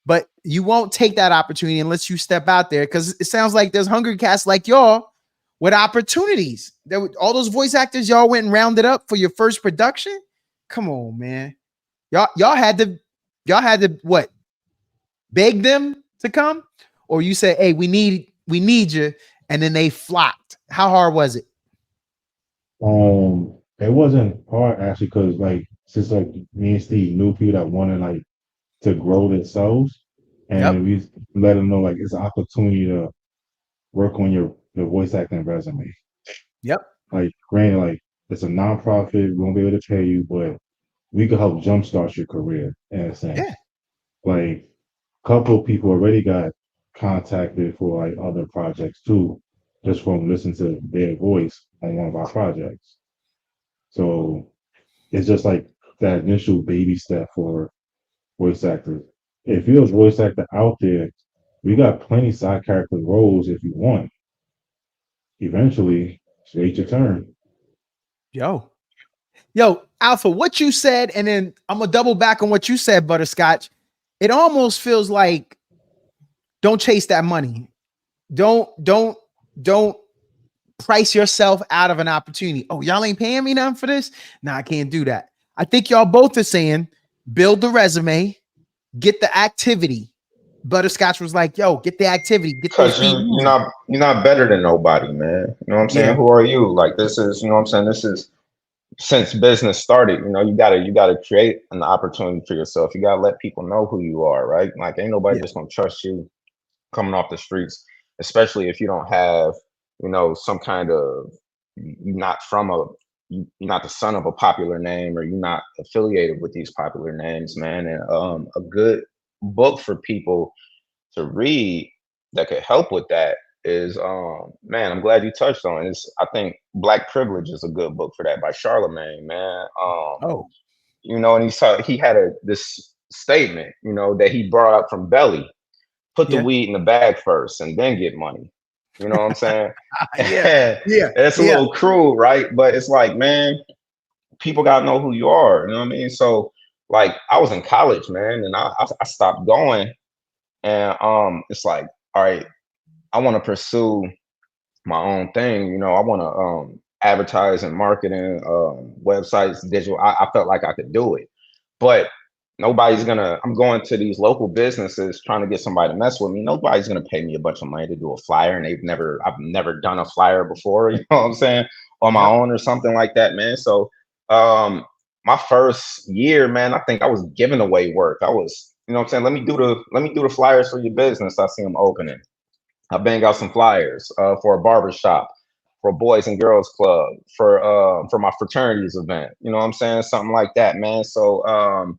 but you won't take that opportunity unless you step out there, because it sounds like there's hungry cats like y'all with opportunities. All those voice actors y'all went and rounded up for your first production. Come on, man. Y'all had to what? Beg them to come? Or you said, hey, we need you, and then they flocked. How hard was it? It wasn't hard actually, because like since like me and Steve knew people that wanted like to grow themselves, and we let them know like it's an opportunity to work on your voice acting resume. Yep. Like granted, like it's a nonprofit, we won't be able to pay you, but we could help jumpstart your career in a sense. Yeah. Like a couple of people already got contacted for like other projects too, just from listening to their voice on one of our projects. So it's just like that initial baby step for voice actors. If you're a voice actor out there, we got plenty side character roles if you want. Eventually, it's wait your turn. Yo, Alpha, what you said, and then I'm gonna double back on what you said, Butterscotch. It almost feels like don't chase that money. Don't price yourself out of an opportunity. Oh, y'all ain't paying me nothing for this? Nah, I can't do that. I think y'all both are saying build the resume, get the activity. Butterscotch was like, yo, get the activity, get those Because feet moving. you're not better than nobody, man. You know what I'm saying? Yeah. Who are you? Like this is, you know what I'm saying? This is since business started, you gotta create an opportunity for yourself. You gotta let people know who you are, right? Like ain't nobody Yeah. just gonna trust you coming off the streets, especially if you don't have, some kind of you're not from you're not the son of a popular name, or you're not affiliated with these popular names, man. And a good book for people to read that could help with that is man, I'm glad you touched on it. I think Black Privilege is a good book for that by Charlemagne, man. Oh, And he had this statement, that he brought up from Belly: put the yeah. weed in the bag first and then get money. You know what I'm saying? Yeah. It's a little cruel, right? But it's like, man, people gotta know who you are. You know what I mean? So like I was in college, man, and I stopped going. And it's like, all right, I want to pursue my own thing. I want to advertise and marketing, websites, digital. I felt like I could do it, but I'm going to these local businesses trying to get somebody to mess with me. Nobody's gonna pay me a bunch of money to do a flyer, and I've never done a flyer before. You know what I'm saying? On my own or something like that, man. So my first year, man, I think I was giving away work. I was, you know what I'm saying? Let me do the flyers for your business. I see them opening. I bang out some flyers for a barber shop, for a boys and girls club, for my fraternities event. You know what I'm saying? Something like that, man. So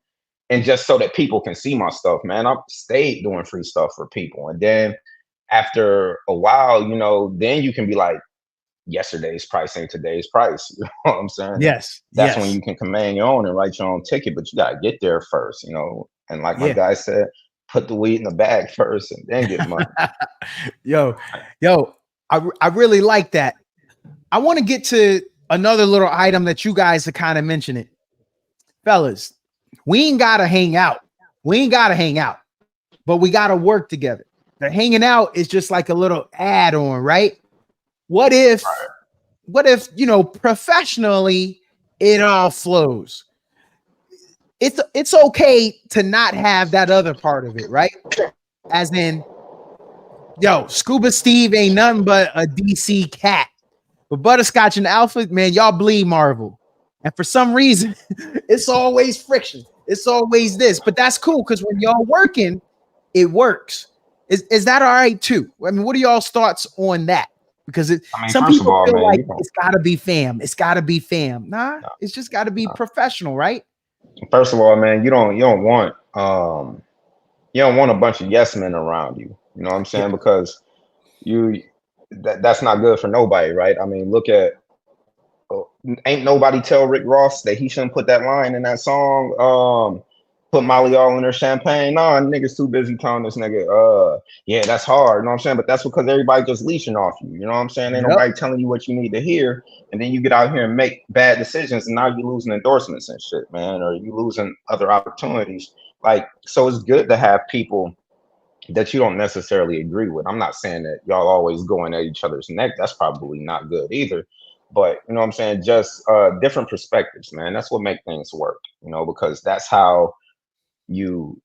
and just so that people can see my stuff, man. I've stayed doing free stuff for people. And then after a while, then you can be like, yesterday's price ain't today's price. You know what I'm saying? Yes. That's when you can command your own and write your own ticket, but you gotta get there first, And like my guy said, put the weed in the bag first and then get money. Yo, I really like that. I want to get to another little item that you guys are kind of mentioning. Fellas, we ain't got to hang out. We ain't got to hang out, but we got to work together. The hanging out is just like a little add-on, right? What if, professionally it all flows? It's okay to not have that other part of it, right? As in, Scuba Steve ain't nothing but a DC cat. But Butterscotch and Alpha, man, y'all bleed Marvel. And for some reason, it's always friction. It's always this. But that's cool because when y'all working, it works. Is that all right too? I mean, what are y'all's thoughts on that? Because some first of people all, feel man, like it's got to be fam. It's got to be fam. Nah, it's just got to be professional, right? First of all, man, you don't want a bunch of yes men around you. You know what I'm saying? Yeah. Because that's not good for nobody, right? I mean, look at ain't nobody tell Rick Ross that he shouldn't put that line in that song. Put Molly all in her champagne. Nah, niggas too busy telling this nigga, yeah, that's hard. You know what I'm saying? But that's because everybody just leashing off you. You know what I'm saying? Ain't nobody telling you what you need to hear. And then you get out here and make bad decisions, and now you losing endorsements and shit, man, or you losing other opportunities. Like, so it's good to have people that you don't necessarily agree with. I'm not saying that y'all always going at each other's neck. That's probably not good either. But you know what I'm saying? Just different perspectives, man. That's what make things work, because that's how you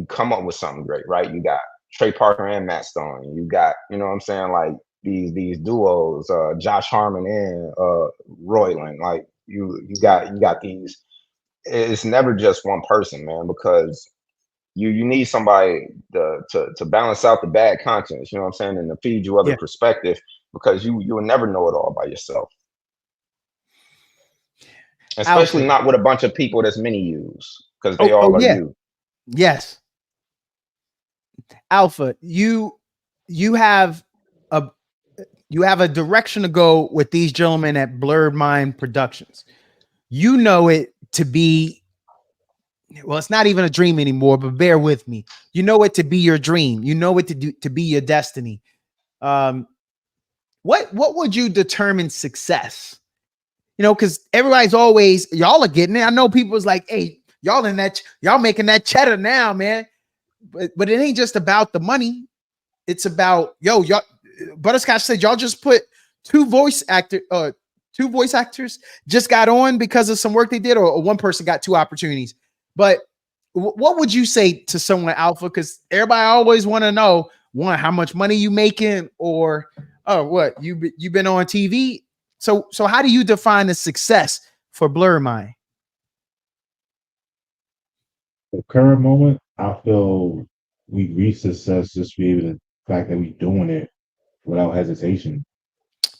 come up with something great, right? You got Trey Parker and Matt Stone. You got, you know what I'm saying, like these duos, Josh Harmon and Royland. Like you got these. It's never just one person, man, because you need somebody to balance out the bad conscience, you know what I'm saying, and to feed you other perspective, because you will never know it all by yourself. Especially Alpha. not with a bunch of people that's mini yous, because they all are you. Yes. Alpha, you have a direction to go with these gentlemen at Blerd Mind Productions. You know it to be, well, it's not even a dream anymore, but bear with me. You know it to be your dream. You know it to be your destiny. What would you determine success? Because everybody's always, y'all are getting it. I know people's like, hey, y'all making that cheddar now, man. But it ain't just about the money. It's about, y'all, Butterscotch said y'all just put two voice actors just got on because of some work they did, or one person got two opportunities. But what would you say to someone, Alpha? Because everybody always want to know, one, how much money you making, or what you've been on TV. So how do you define the success for Blerd Mind? The current moment, I feel we reach success just be able to the fact that we doing it without hesitation.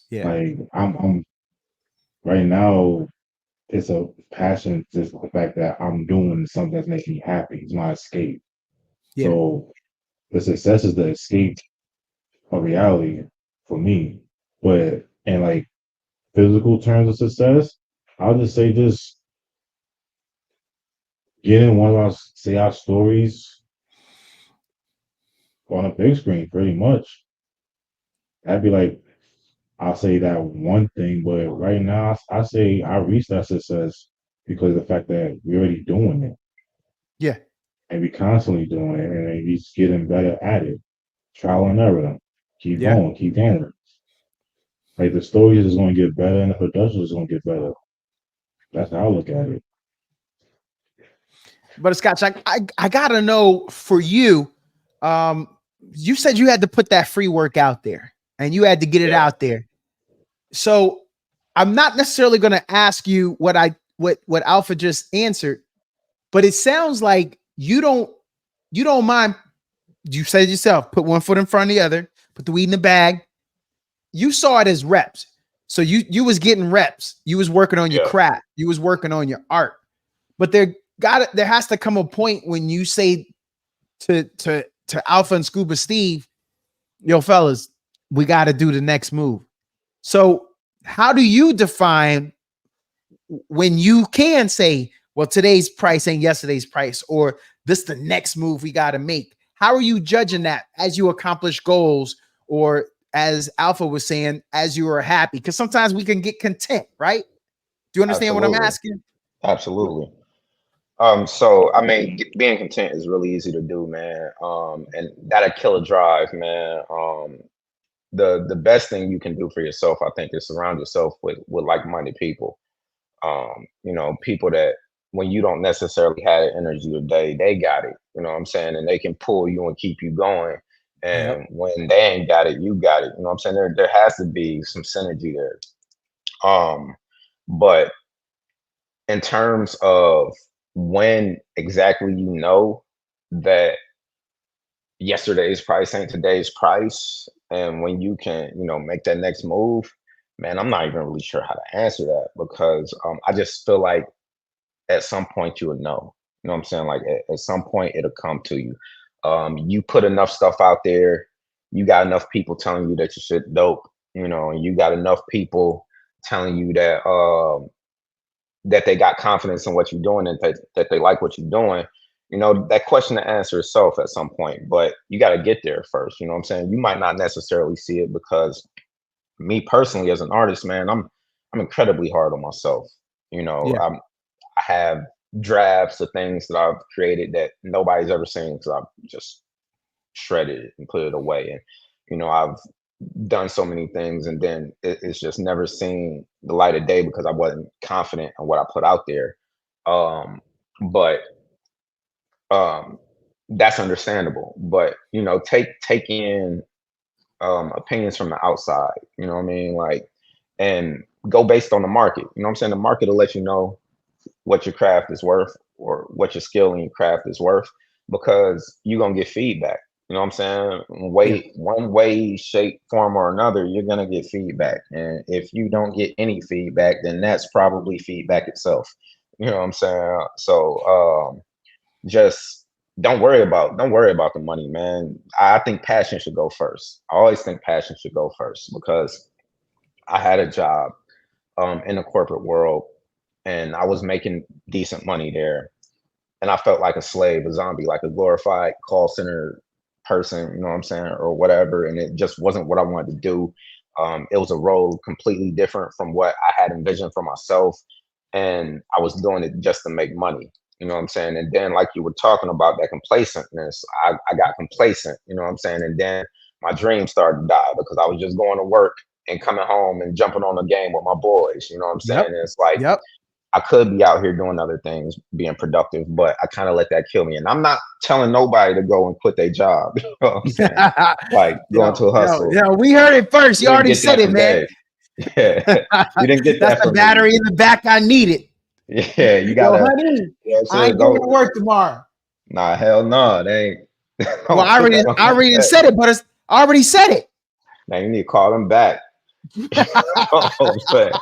Yeah. Like I'm right now, it's a passion, just the fact that I'm doing something that's making me happy. It's my escape. Yeah. So the success is the escape of reality for me. But in like physical terms of success, I'll just say just getting one of our stories on a big screen, pretty much. That'd be like, I'll say that one thing, but right now I say I reached that success because of the fact that we're already doing it. Yeah. And we constantly doing it, and we just getting better at it. Trial and error. Keep going, keep going. Like the stories is going to get better, and the production is going to get better. That's how I look at it. But Scotch, I gotta know for you. You said you had to put that free work out there, and you had to get it out there. So I'm not necessarily going to ask you what Alpha just answered, but it sounds like you don't mind. You said yourself, put one foot in front of the other, put the weed in the bag. You saw it as reps. So you was getting reps. You was working on your craft. You was working on your art. But there has to come a point when you say to Alpha and Scuba Steve, yo, fellas, we got to do the next move. So how do you define when you can say, well, today's price ain't yesterday's price, or this the next move we got to make? How are you judging that as you accomplish goals, or as Alpha was saying, as you are happy? Because sometimes we can get content, right? Do you understand what I'm Absolutely. asking? Absolutely. So I mean, being content is really easy to do, man. And that'll kill a drive, man. The best thing you can do for yourself, I think, is surround yourself with like-minded people. You know, people that when you don't necessarily have the energy today, they got it. You know what I'm saying? And they can pull you and keep you going. Yep. And when they ain't got it, you got it. You know what I'm saying? There has to be some synergy there. But in terms of when exactly you know that yesterday's price ain't today's price, and when you can, you know, make that next move, man, I'm not even really sure how to answer that because I just feel like at some point you would know. You know what I'm saying? Like at some point it'll come to you. You put enough stuff out there, you got enough people telling you that your shit dope, you know, and you got enough people telling you that they got confidence in what you're doing and that they like what you're doing. You know, that question to answer itself at some point, but you got to get there first. You know what I'm saying? You might not necessarily see it because me personally as an artist, man, I'm incredibly hard on myself. You know, Yeah. I have drafts of things that I've created that nobody's ever seen because I've just shredded it and put it away. And, you know, I've done so many things and then it's just never seen the light of day because I wasn't confident in what I put out there. But that's understandable. But, you know, take in opinions from the outside, you know what I mean? Like, and go based on the market. You know what I'm saying? The market will let you know what your craft is worth or what your skill in your craft is worth because you're gonna get feedback. You know what I'm saying? Yeah. One way, shape, form, or another, you're gonna get feedback. And if you don't get any feedback, then that's probably feedback itself. You know what I'm saying? So just don't worry about the money, man. I think passion should go first. I always think passion should go first because I had a job in the corporate world and I was making decent money there. And I felt like a slave, a zombie, like a glorified call center person, you know what I'm saying, or whatever. And it just wasn't what I wanted to do. It was a role completely different from what I had envisioned for myself. And I was doing it just to make money. You know what I'm saying? And then, like you were talking about that complacentness, I got complacent, you know what I'm saying? And then my dreams started to die because I was just going to work and coming home and jumping on the game with my boys. You know what I'm saying? Yep. And it's like, Yep. I could be out here doing other things, being productive, but I kind of let that kill me. And I'm not telling nobody to go and quit their job. You know what I'm saying? Like going to a hustle. We heard it first. You You didn't already get said that it, from man. Dave. Yeah. You didn't get That's that the from battery me. in the back I needed. Yeah, you Yo, gotta, honey, you know what I'm I saying? ain't going to Don't, work tomorrow. nah, hell no, they ain't. Well, Don't put that on I my already check. said it, but I already said it. Now you need to call them back. You know what I'm saying?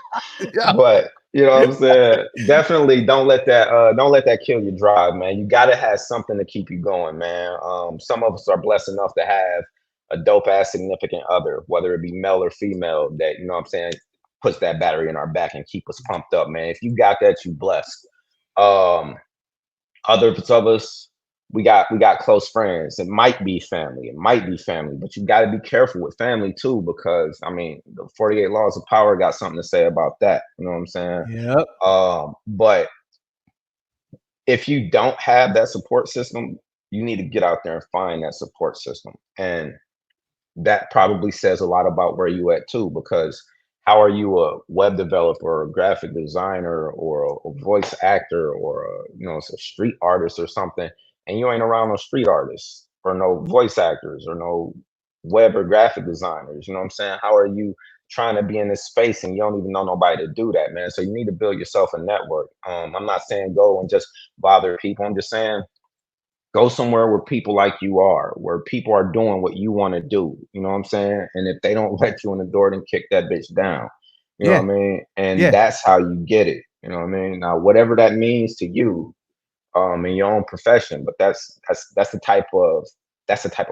Yeah. But you know what I'm saying? Definitely don't let that kill your drive, man. You gotta have something to keep you going, man. Some of us are blessed enough to have a dope ass significant other, whether it be male or female, that you know what I'm saying, puts that battery in our back and keep us pumped up, man. If you got that, you blessed. Um, Others of us, we got close friends. It might be family, but you got to be careful with family too, because I mean, the 48 laws of power got something to say about that. You know what I'm saying? Yep. But if you don't have that support system, you need to get out there and find that support system. And that probably says a lot about where you at too, because how are you a web developer or a graphic designer or a voice actor or you know, a street artist or something, and you ain't around no street artists or no voice actors or no web or graphic designers? You know what I'm saying? How are you trying to be in this space and you don't even know nobody to do that, man? So you need to build yourself a network. I'm not saying go and just bother people. I'm just saying go somewhere where people like you are, where people are doing what you want to do. You know what I'm saying? And if they don't let you in the door, then kick that bitch down. You know Yeah. what I mean? And Yeah. that's how you get it. You know what I mean? Now, whatever that means to you, in your own profession, but that's the type of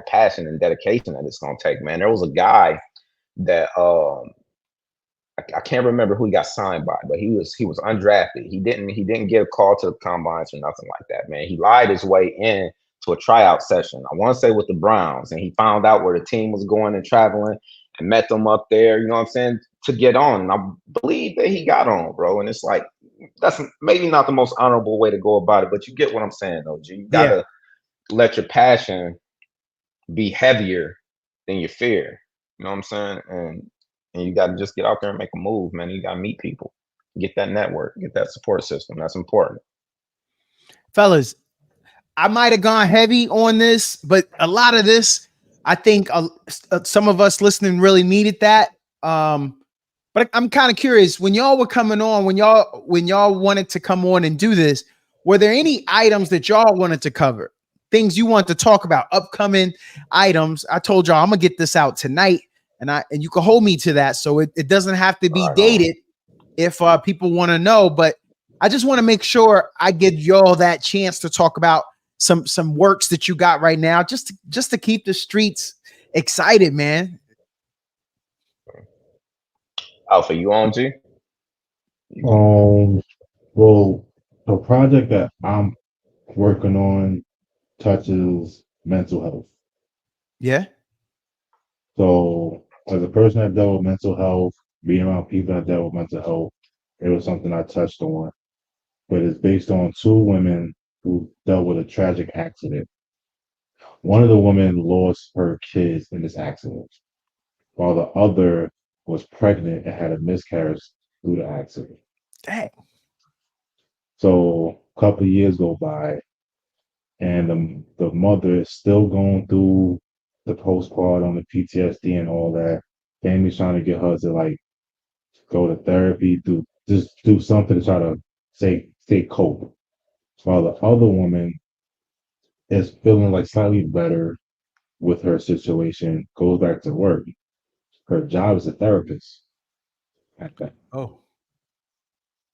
passion and dedication that it's gonna take, man. There was a guy that I can't remember who he got signed by, but he was undrafted. He didn't get a call to the combines or nothing like that, man. He lied his way in to a tryout session. I want to say with the Browns, and he found out where the team was going and traveling. and met them up there, you know what I'm saying, to get on. And I believe that he got on, bro. And it's like, that's maybe not the most honorable way to go about it, but you get what I'm saying, though, G. You Yeah. gotta let your passion be heavier than your fear. You know what I'm saying? And you gotta just get out there and make a move, man. You gotta meet people, get that network, get that support system. That's important. Fellas, I might have gone heavy on this, but a lot of this, I think some of us listening really needed that. But I'm kind of curious, when y'all were coming on, when y'all wanted to come on and do this, were there any items that y'all wanted to cover? Things you want to talk about, upcoming items? I told y'all I'm gonna get this out tonight, and you can hold me to that, so it doesn't have to be dated if people want to know. But I just want to make sure I give y'all that chance to talk about some works that you got right now, just to keep the streets excited, man. Alpha, you on, G? Well, the project that I'm working on touches mental health. Yeah. So, as a person that dealt with mental health, being around people that dealt with mental health, it was something I touched on. But it's based on two women who dealt with a tragic accident. One of the women lost her kids in this accident, while the other was pregnant and had a miscarriage through the accident. Dang. So a couple of years go by, and the mother is still going through the postpartum, the PTSD, and all that. Family's trying to get her to like go to therapy, do something to try to stay cope. While the other woman is feeling like slightly better with her situation, goes back to work. Her job is a therapist at that. Oh.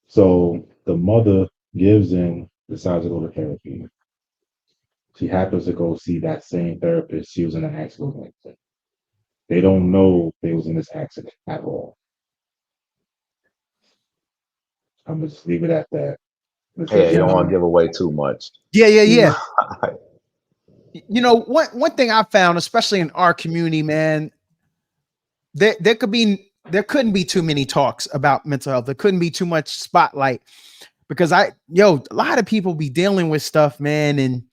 So the mother gives in, decides to go to therapy. She happens to go see that same therapist she was in an accident with. They don't know they was in this accident at all. I'm gonna just leave it at that. Yeah, you don't want to give away too much. Yeah. You know, one thing I found, especially in our community, man, there couldn't be too many talks about mental health. There couldn't be too much spotlight, because a lot of people be dealing with stuff, man, and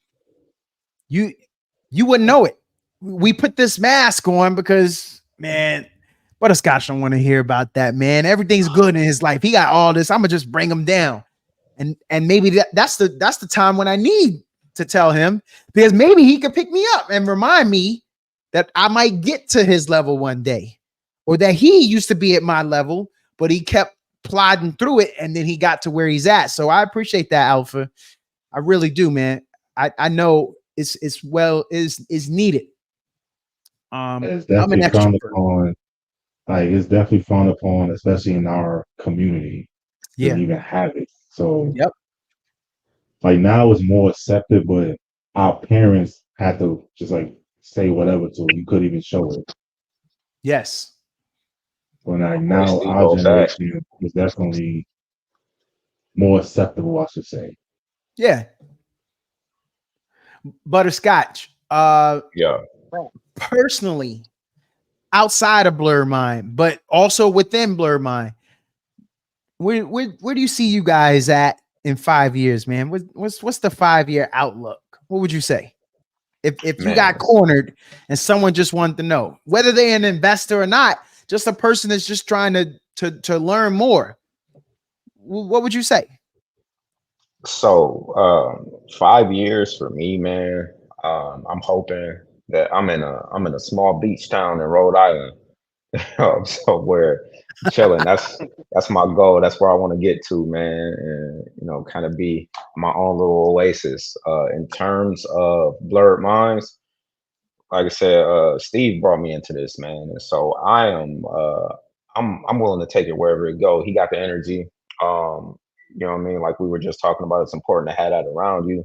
you wouldn't know it. We put this mask on because, man, Butterscotch don't want to hear about that, man. Everything's good in his life. He got all this. I'm gonna just bring him down. And maybe that's the time when I need to tell him, because maybe he could pick me up and remind me that I might get to his level one day, or that he used to be at my level, but he kept plodding through it, and then he got to where he's at. So I appreciate that, Alpha. I really do, man. I know it's needed. It's I'm an definitely frowned extrovert. upon. Like it's definitely frowned upon, especially in our community, to Yeah. even have it. So Yep. like now it's more accepted, but our parents had to just like say whatever to it. You couldn't even show it. Yes. But like Boy, now Steve, our go back. generation is definitely more acceptable, I should say. Yeah. Butterscotch. Yeah. Personally, outside of Blerd Mind, but also within Blerd Mind, where do you see you guys at in 5 years, man? What's the 5-year outlook? What would you say? If you got Man, cornered and someone just wanted to know, whether they're an investor or not, just a person that's just trying to learn more, what would you say? so 5 years for me, man. I'm hoping that I'm in a small beach town in Rhode Island. So we're chilling. That's my goal. That's where I want to get to, man. And kind of be my own little oasis. In terms of Blerd Minds, like I said, Steve brought me into this, man, and so I'm willing to take it wherever it goes. He got the energy. You know what I mean? Like we were just talking about, it's important to have that around you.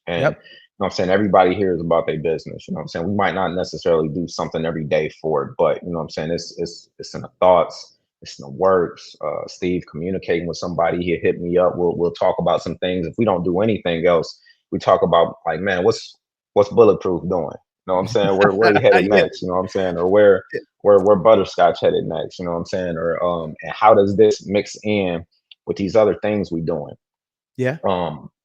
And Yep. what I'm saying, everybody hears about their business. You know what I'm saying? We might not necessarily do something every day for it, but you know what I'm saying? It's in the thoughts, it's in the works. Steve communicating with somebody, he hit me up. We'll talk about some things. If we don't do anything else, we talk about like, man, what's Bulletproof doing? know what I'm saying? Where he headed Yeah. next, you know what I'm saying? Or where Butterscotch headed next, you know what I'm saying? Or and how does this mix in with these other things we doing? Yeah.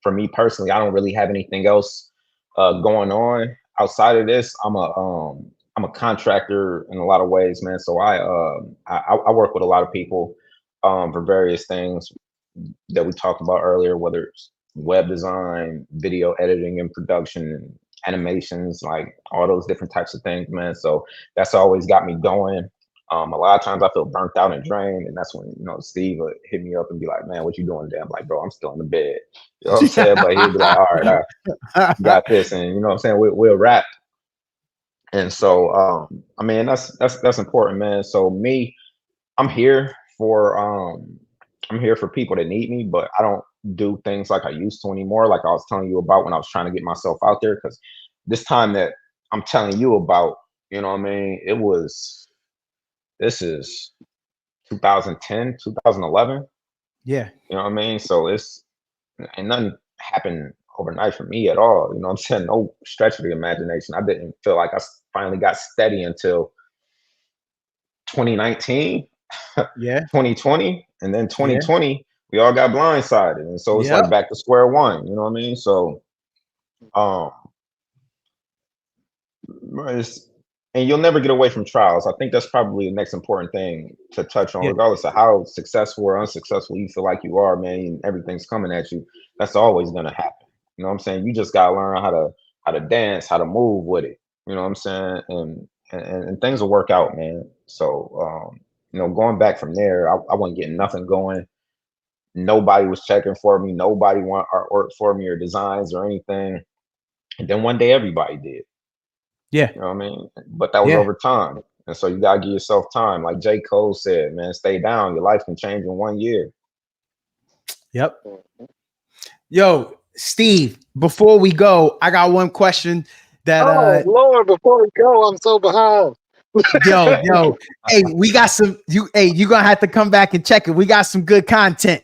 For me personally, I don't really have anything else going on outside of this. I'm a contractor in a lot of ways, man. So I work with a lot of people for various things that we talked about earlier, whether it's web design, video editing and production, animations, like all those different types of things, man. So that's always got me going. A lot of times I feel burnt out and drained, and that's when, you know, Steve would hit me up and be like, "Man, what you doing today?" I'm like, "Bro, I'm still in the bed." You know what I'm saying? But he'd be like, "All right, I got this," and you know what I'm saying? We'll rap. And so, I mean, that's important, man. So me, I'm here for I'm here for people that need me, but I don't do things like I used to anymore. Like I was telling you about when I was trying to get myself out there, because this time that I'm telling you about, you know what I mean, this is 2010, 2011. Yeah. You know what I mean? So it's and nothing happened overnight for me at all. You know what I'm saying? No stretch of the imagination. I didn't feel like I finally got steady until 2019, Yeah. 2020, and then Yeah. 2020 we all got blindsided, and so it's Yep. like back to square one. You know what I mean? So um it's, and you'll never get away from trials. I think that's probably the next important thing to touch on, Yeah. regardless of how successful or unsuccessful you feel like you are, man, and everything's coming at you. That's always gonna happen. You know what I'm saying? You just gotta learn how to dance, how to move with it. You know what I'm saying? And things will work out, man. So you know, going back from there, I wasn't getting nothing going. Nobody was checking for me. Nobody want artwork for me or designs or anything. And then one day everybody did. Yeah. You know what I mean? But that was Yeah. over time. And so you gotta give yourself time. Like J. Cole said, man, stay down. Your life can change in 1 year. Yep. Yo, Steve, before we go, I got one question that Oh Lord, before we go, I'm so behind. yo, hey, we got some you gonna have to come back and check it. We got some good content.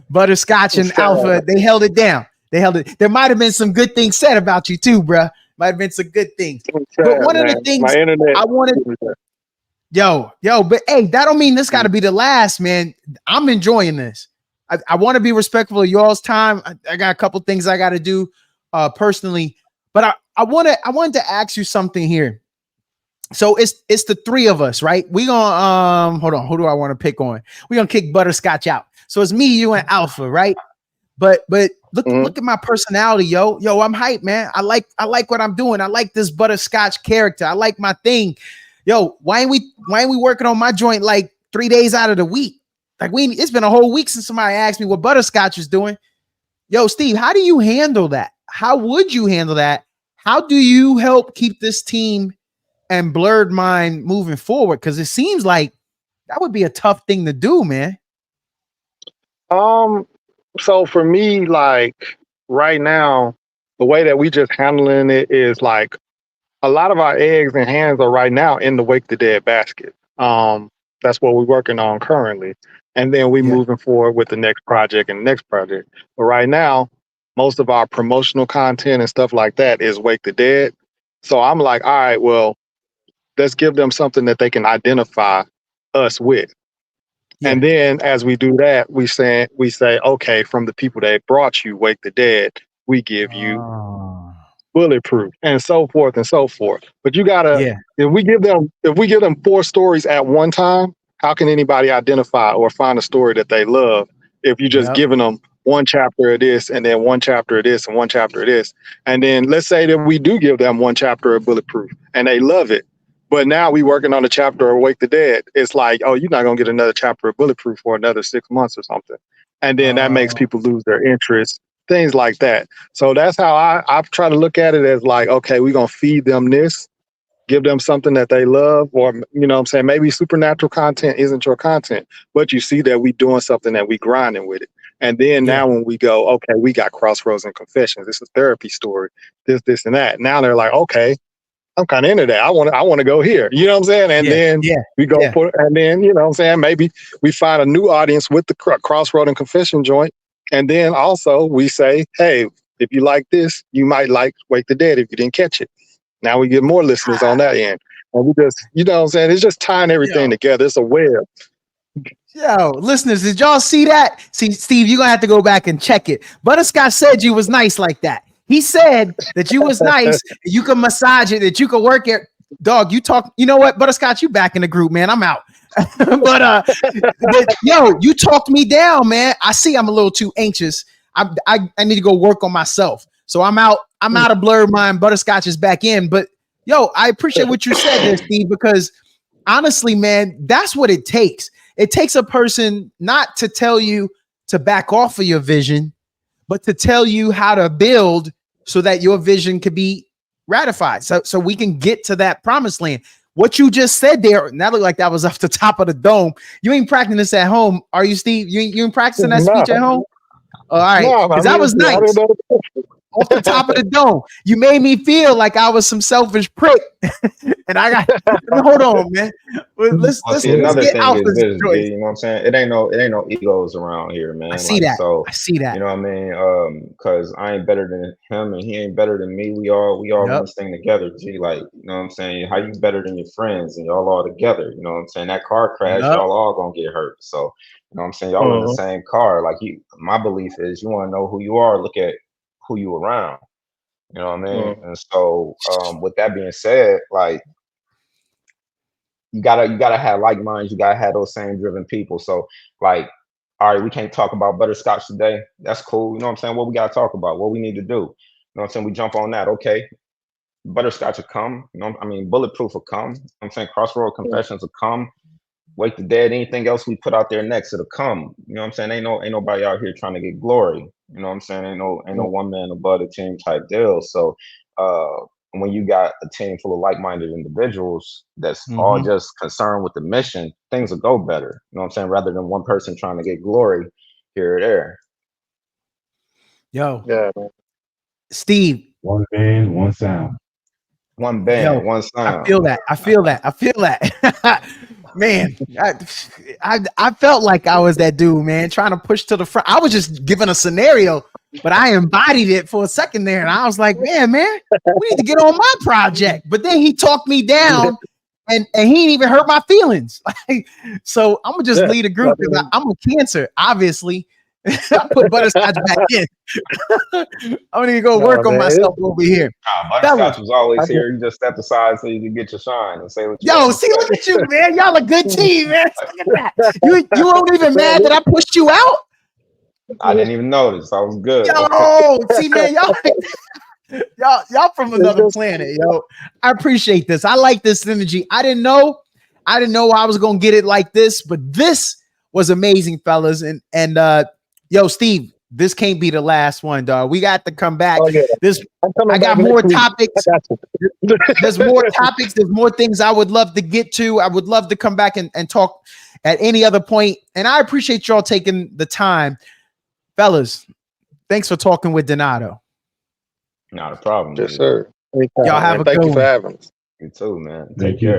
Butterscotch and Alpha, they held it down. They held it. There might have been some good things said about you too, bruh. Might have been some good things. But one of the Man. things My internet. I wanted, but hey, that don't mean this got to be the last, man. I'm enjoying this. I want to be respectful of y'all's time. I got a couple things I got to do personally, but I wanted to ask you something here. So it's the three of us, right? We gonna hold on. Who do I want to pick on? We gonna kick Butterscotch out. So it's me, you, and Alpha, right? But look at my personality, yo. I'm hyped, man. I like what I'm doing. I like this Butterscotch character. I like my thing. Yo, why ain't we working on my joint like 3 days out of the week? Like it's been a whole week since somebody asked me what Butterscotch is doing. Yo, Steve, how do you handle that? How would you handle that? How do you help keep this team and Blerd Mind moving forward? Because it seems like that would be a tough thing to do, man. So for me, like right now, the way that we just handling it is like a lot of our eggs and hands are right now in the Wake the Dead basket. That's what we're working on currently. And then we Yeah. moving forward with the next project and the next project. But right now, most of our promotional content and stuff like that is Wake the Dead. So I'm like, all right, well, let's give them something that they can identify us with. Yeah. And then as we do that, we say, okay, from the people that brought you Wake the Dead, we give you Bulletproof, and so forth and so forth. But you gotta, Yeah. if we give them 4 stories at one time, how can anybody identify or find a story that they love if you just Yep. giving them one chapter of this and then one chapter of this and one chapter of this? And then let's say that we do give them one chapter of Bulletproof and they love it. But now we working on a chapter of Wake the Dead. It's like, oh, you're not gonna get another chapter of Bulletproof for another 6 months or something. And then that makes people lose their interest, things like that. So that's how I try to look at it, as like, okay, we're going to feed them this, give them something that they love, or, you know what I'm saying, maybe supernatural content isn't your content, but you see that we doing something, that we grinding with it. And then now when we go, okay, we got Crossroads and Confessions, this is a therapy story, this, and that. Now they're like, okay, I'm kind of into that. I want to go here. You know what I'm saying? And then we go for, and then, you know what I'm saying, maybe we find a new audience with the Crossroad and Confession joint. And then also we say, hey, if you like this, you might like Wake the Dead if you didn't catch it. Now we get more listeners on that end. And we just, you know what I'm saying? It's just tying everything together. It's a web. Yo, listeners, did y'all see that? See, Steve, you're gonna have to go back and check it. Butterscotch said you was nice like that. He said that you was nice, you can massage it, that you can work it. Dog, you talk, you know what, Butterscotch, you back in the group, man. I'm out. but yo, you talked me down, man. I see I'm a little too anxious. I need to go work on myself. So I'm out of Blerd Mind. Butterscotch is back in. But yo, I appreciate what you said there, Steve, because honestly, man, that's what it takes. It takes a person not to tell you to back off of your vision, but to tell you how to build so that your vision could be ratified. So we can get to that promised land. What you just said there, that looked like that was off the top of the dome. You ain't practicing this at home, are you, Steve? You ain't practicing that speech at home? All right, because that was nice. Off the top of the dome. You made me feel like I was some selfish prick. And I got hold on, man. Let's another get thing out is this, this, you know what I'm saying? It ain't no egos around here, man. I see that. So I see that. you know what I mean? Because I ain't better than him and he ain't better than me. We all in this thing together. G, like, you know what I'm saying? How you better than your friends and y'all all together? You know what I'm saying? That car crash, y'all all gonna get hurt. So you know what I'm saying? Y'all in the same car. Like my belief is you want to know who you are, look at who you around. You know what I mean? And so with that being said, like you gotta have like minds, you gotta have those same driven people. So like, all right, we can't talk about butterscotch today. That's cool. You know what I'm saying? What we gotta talk about, what we need to do. You know what I'm saying? We jump on that. Okay. Butterscotch will come. You know, I mean, bulletproof will come. You know what I'm saying? Crossroad confessions will come. Wake the Dead, anything else we put out there next, it'll come. You know what I'm saying? Ain't nobody out here trying to get glory. You know what I'm saying? Ain't no one man above the team type deal. So when you got a team full of like-minded individuals that's all just concerned with the mission, things will go better. You know what I'm saying? Rather than one person trying to get glory here or there. Yo. Yeah, man. Steve. One band, one sound. One band, one sound. I feel that. Man, I felt like I was that dude, man, trying to push to the front. I was just giving a scenario, but I embodied it for a second there. And I was like, man, we need to get on my project. But then he talked me down and he didn't even hurt my feelings. So I'm going to just lead a group because I'm a Cancer, obviously. I put Butterscotch back in. I'm gonna go work on myself over here. Butterscotch was always here. You just stepped aside so you could get your shine and say what you look at you, man. Y'all a good team, man. Look at that. You weren't even mad that I pushed you out? I didn't even notice. I was good. Yo, see, man, y'all from another planet, yo. I appreciate this. I like this energy. I didn't know I was gonna get it like this, but this was amazing, fellas. And yo, Steve, this can't be the last one, dog. We got to come back. I got more topics. There's more topics. There's more things I would love to get to. I would love to come back and talk at any other point. And I appreciate y'all taking the time. Fellas, thanks for talking with Donato. Not a problem. Yes, sir. Y'all have a good one. Thank you for having us. You too, man. Thank you.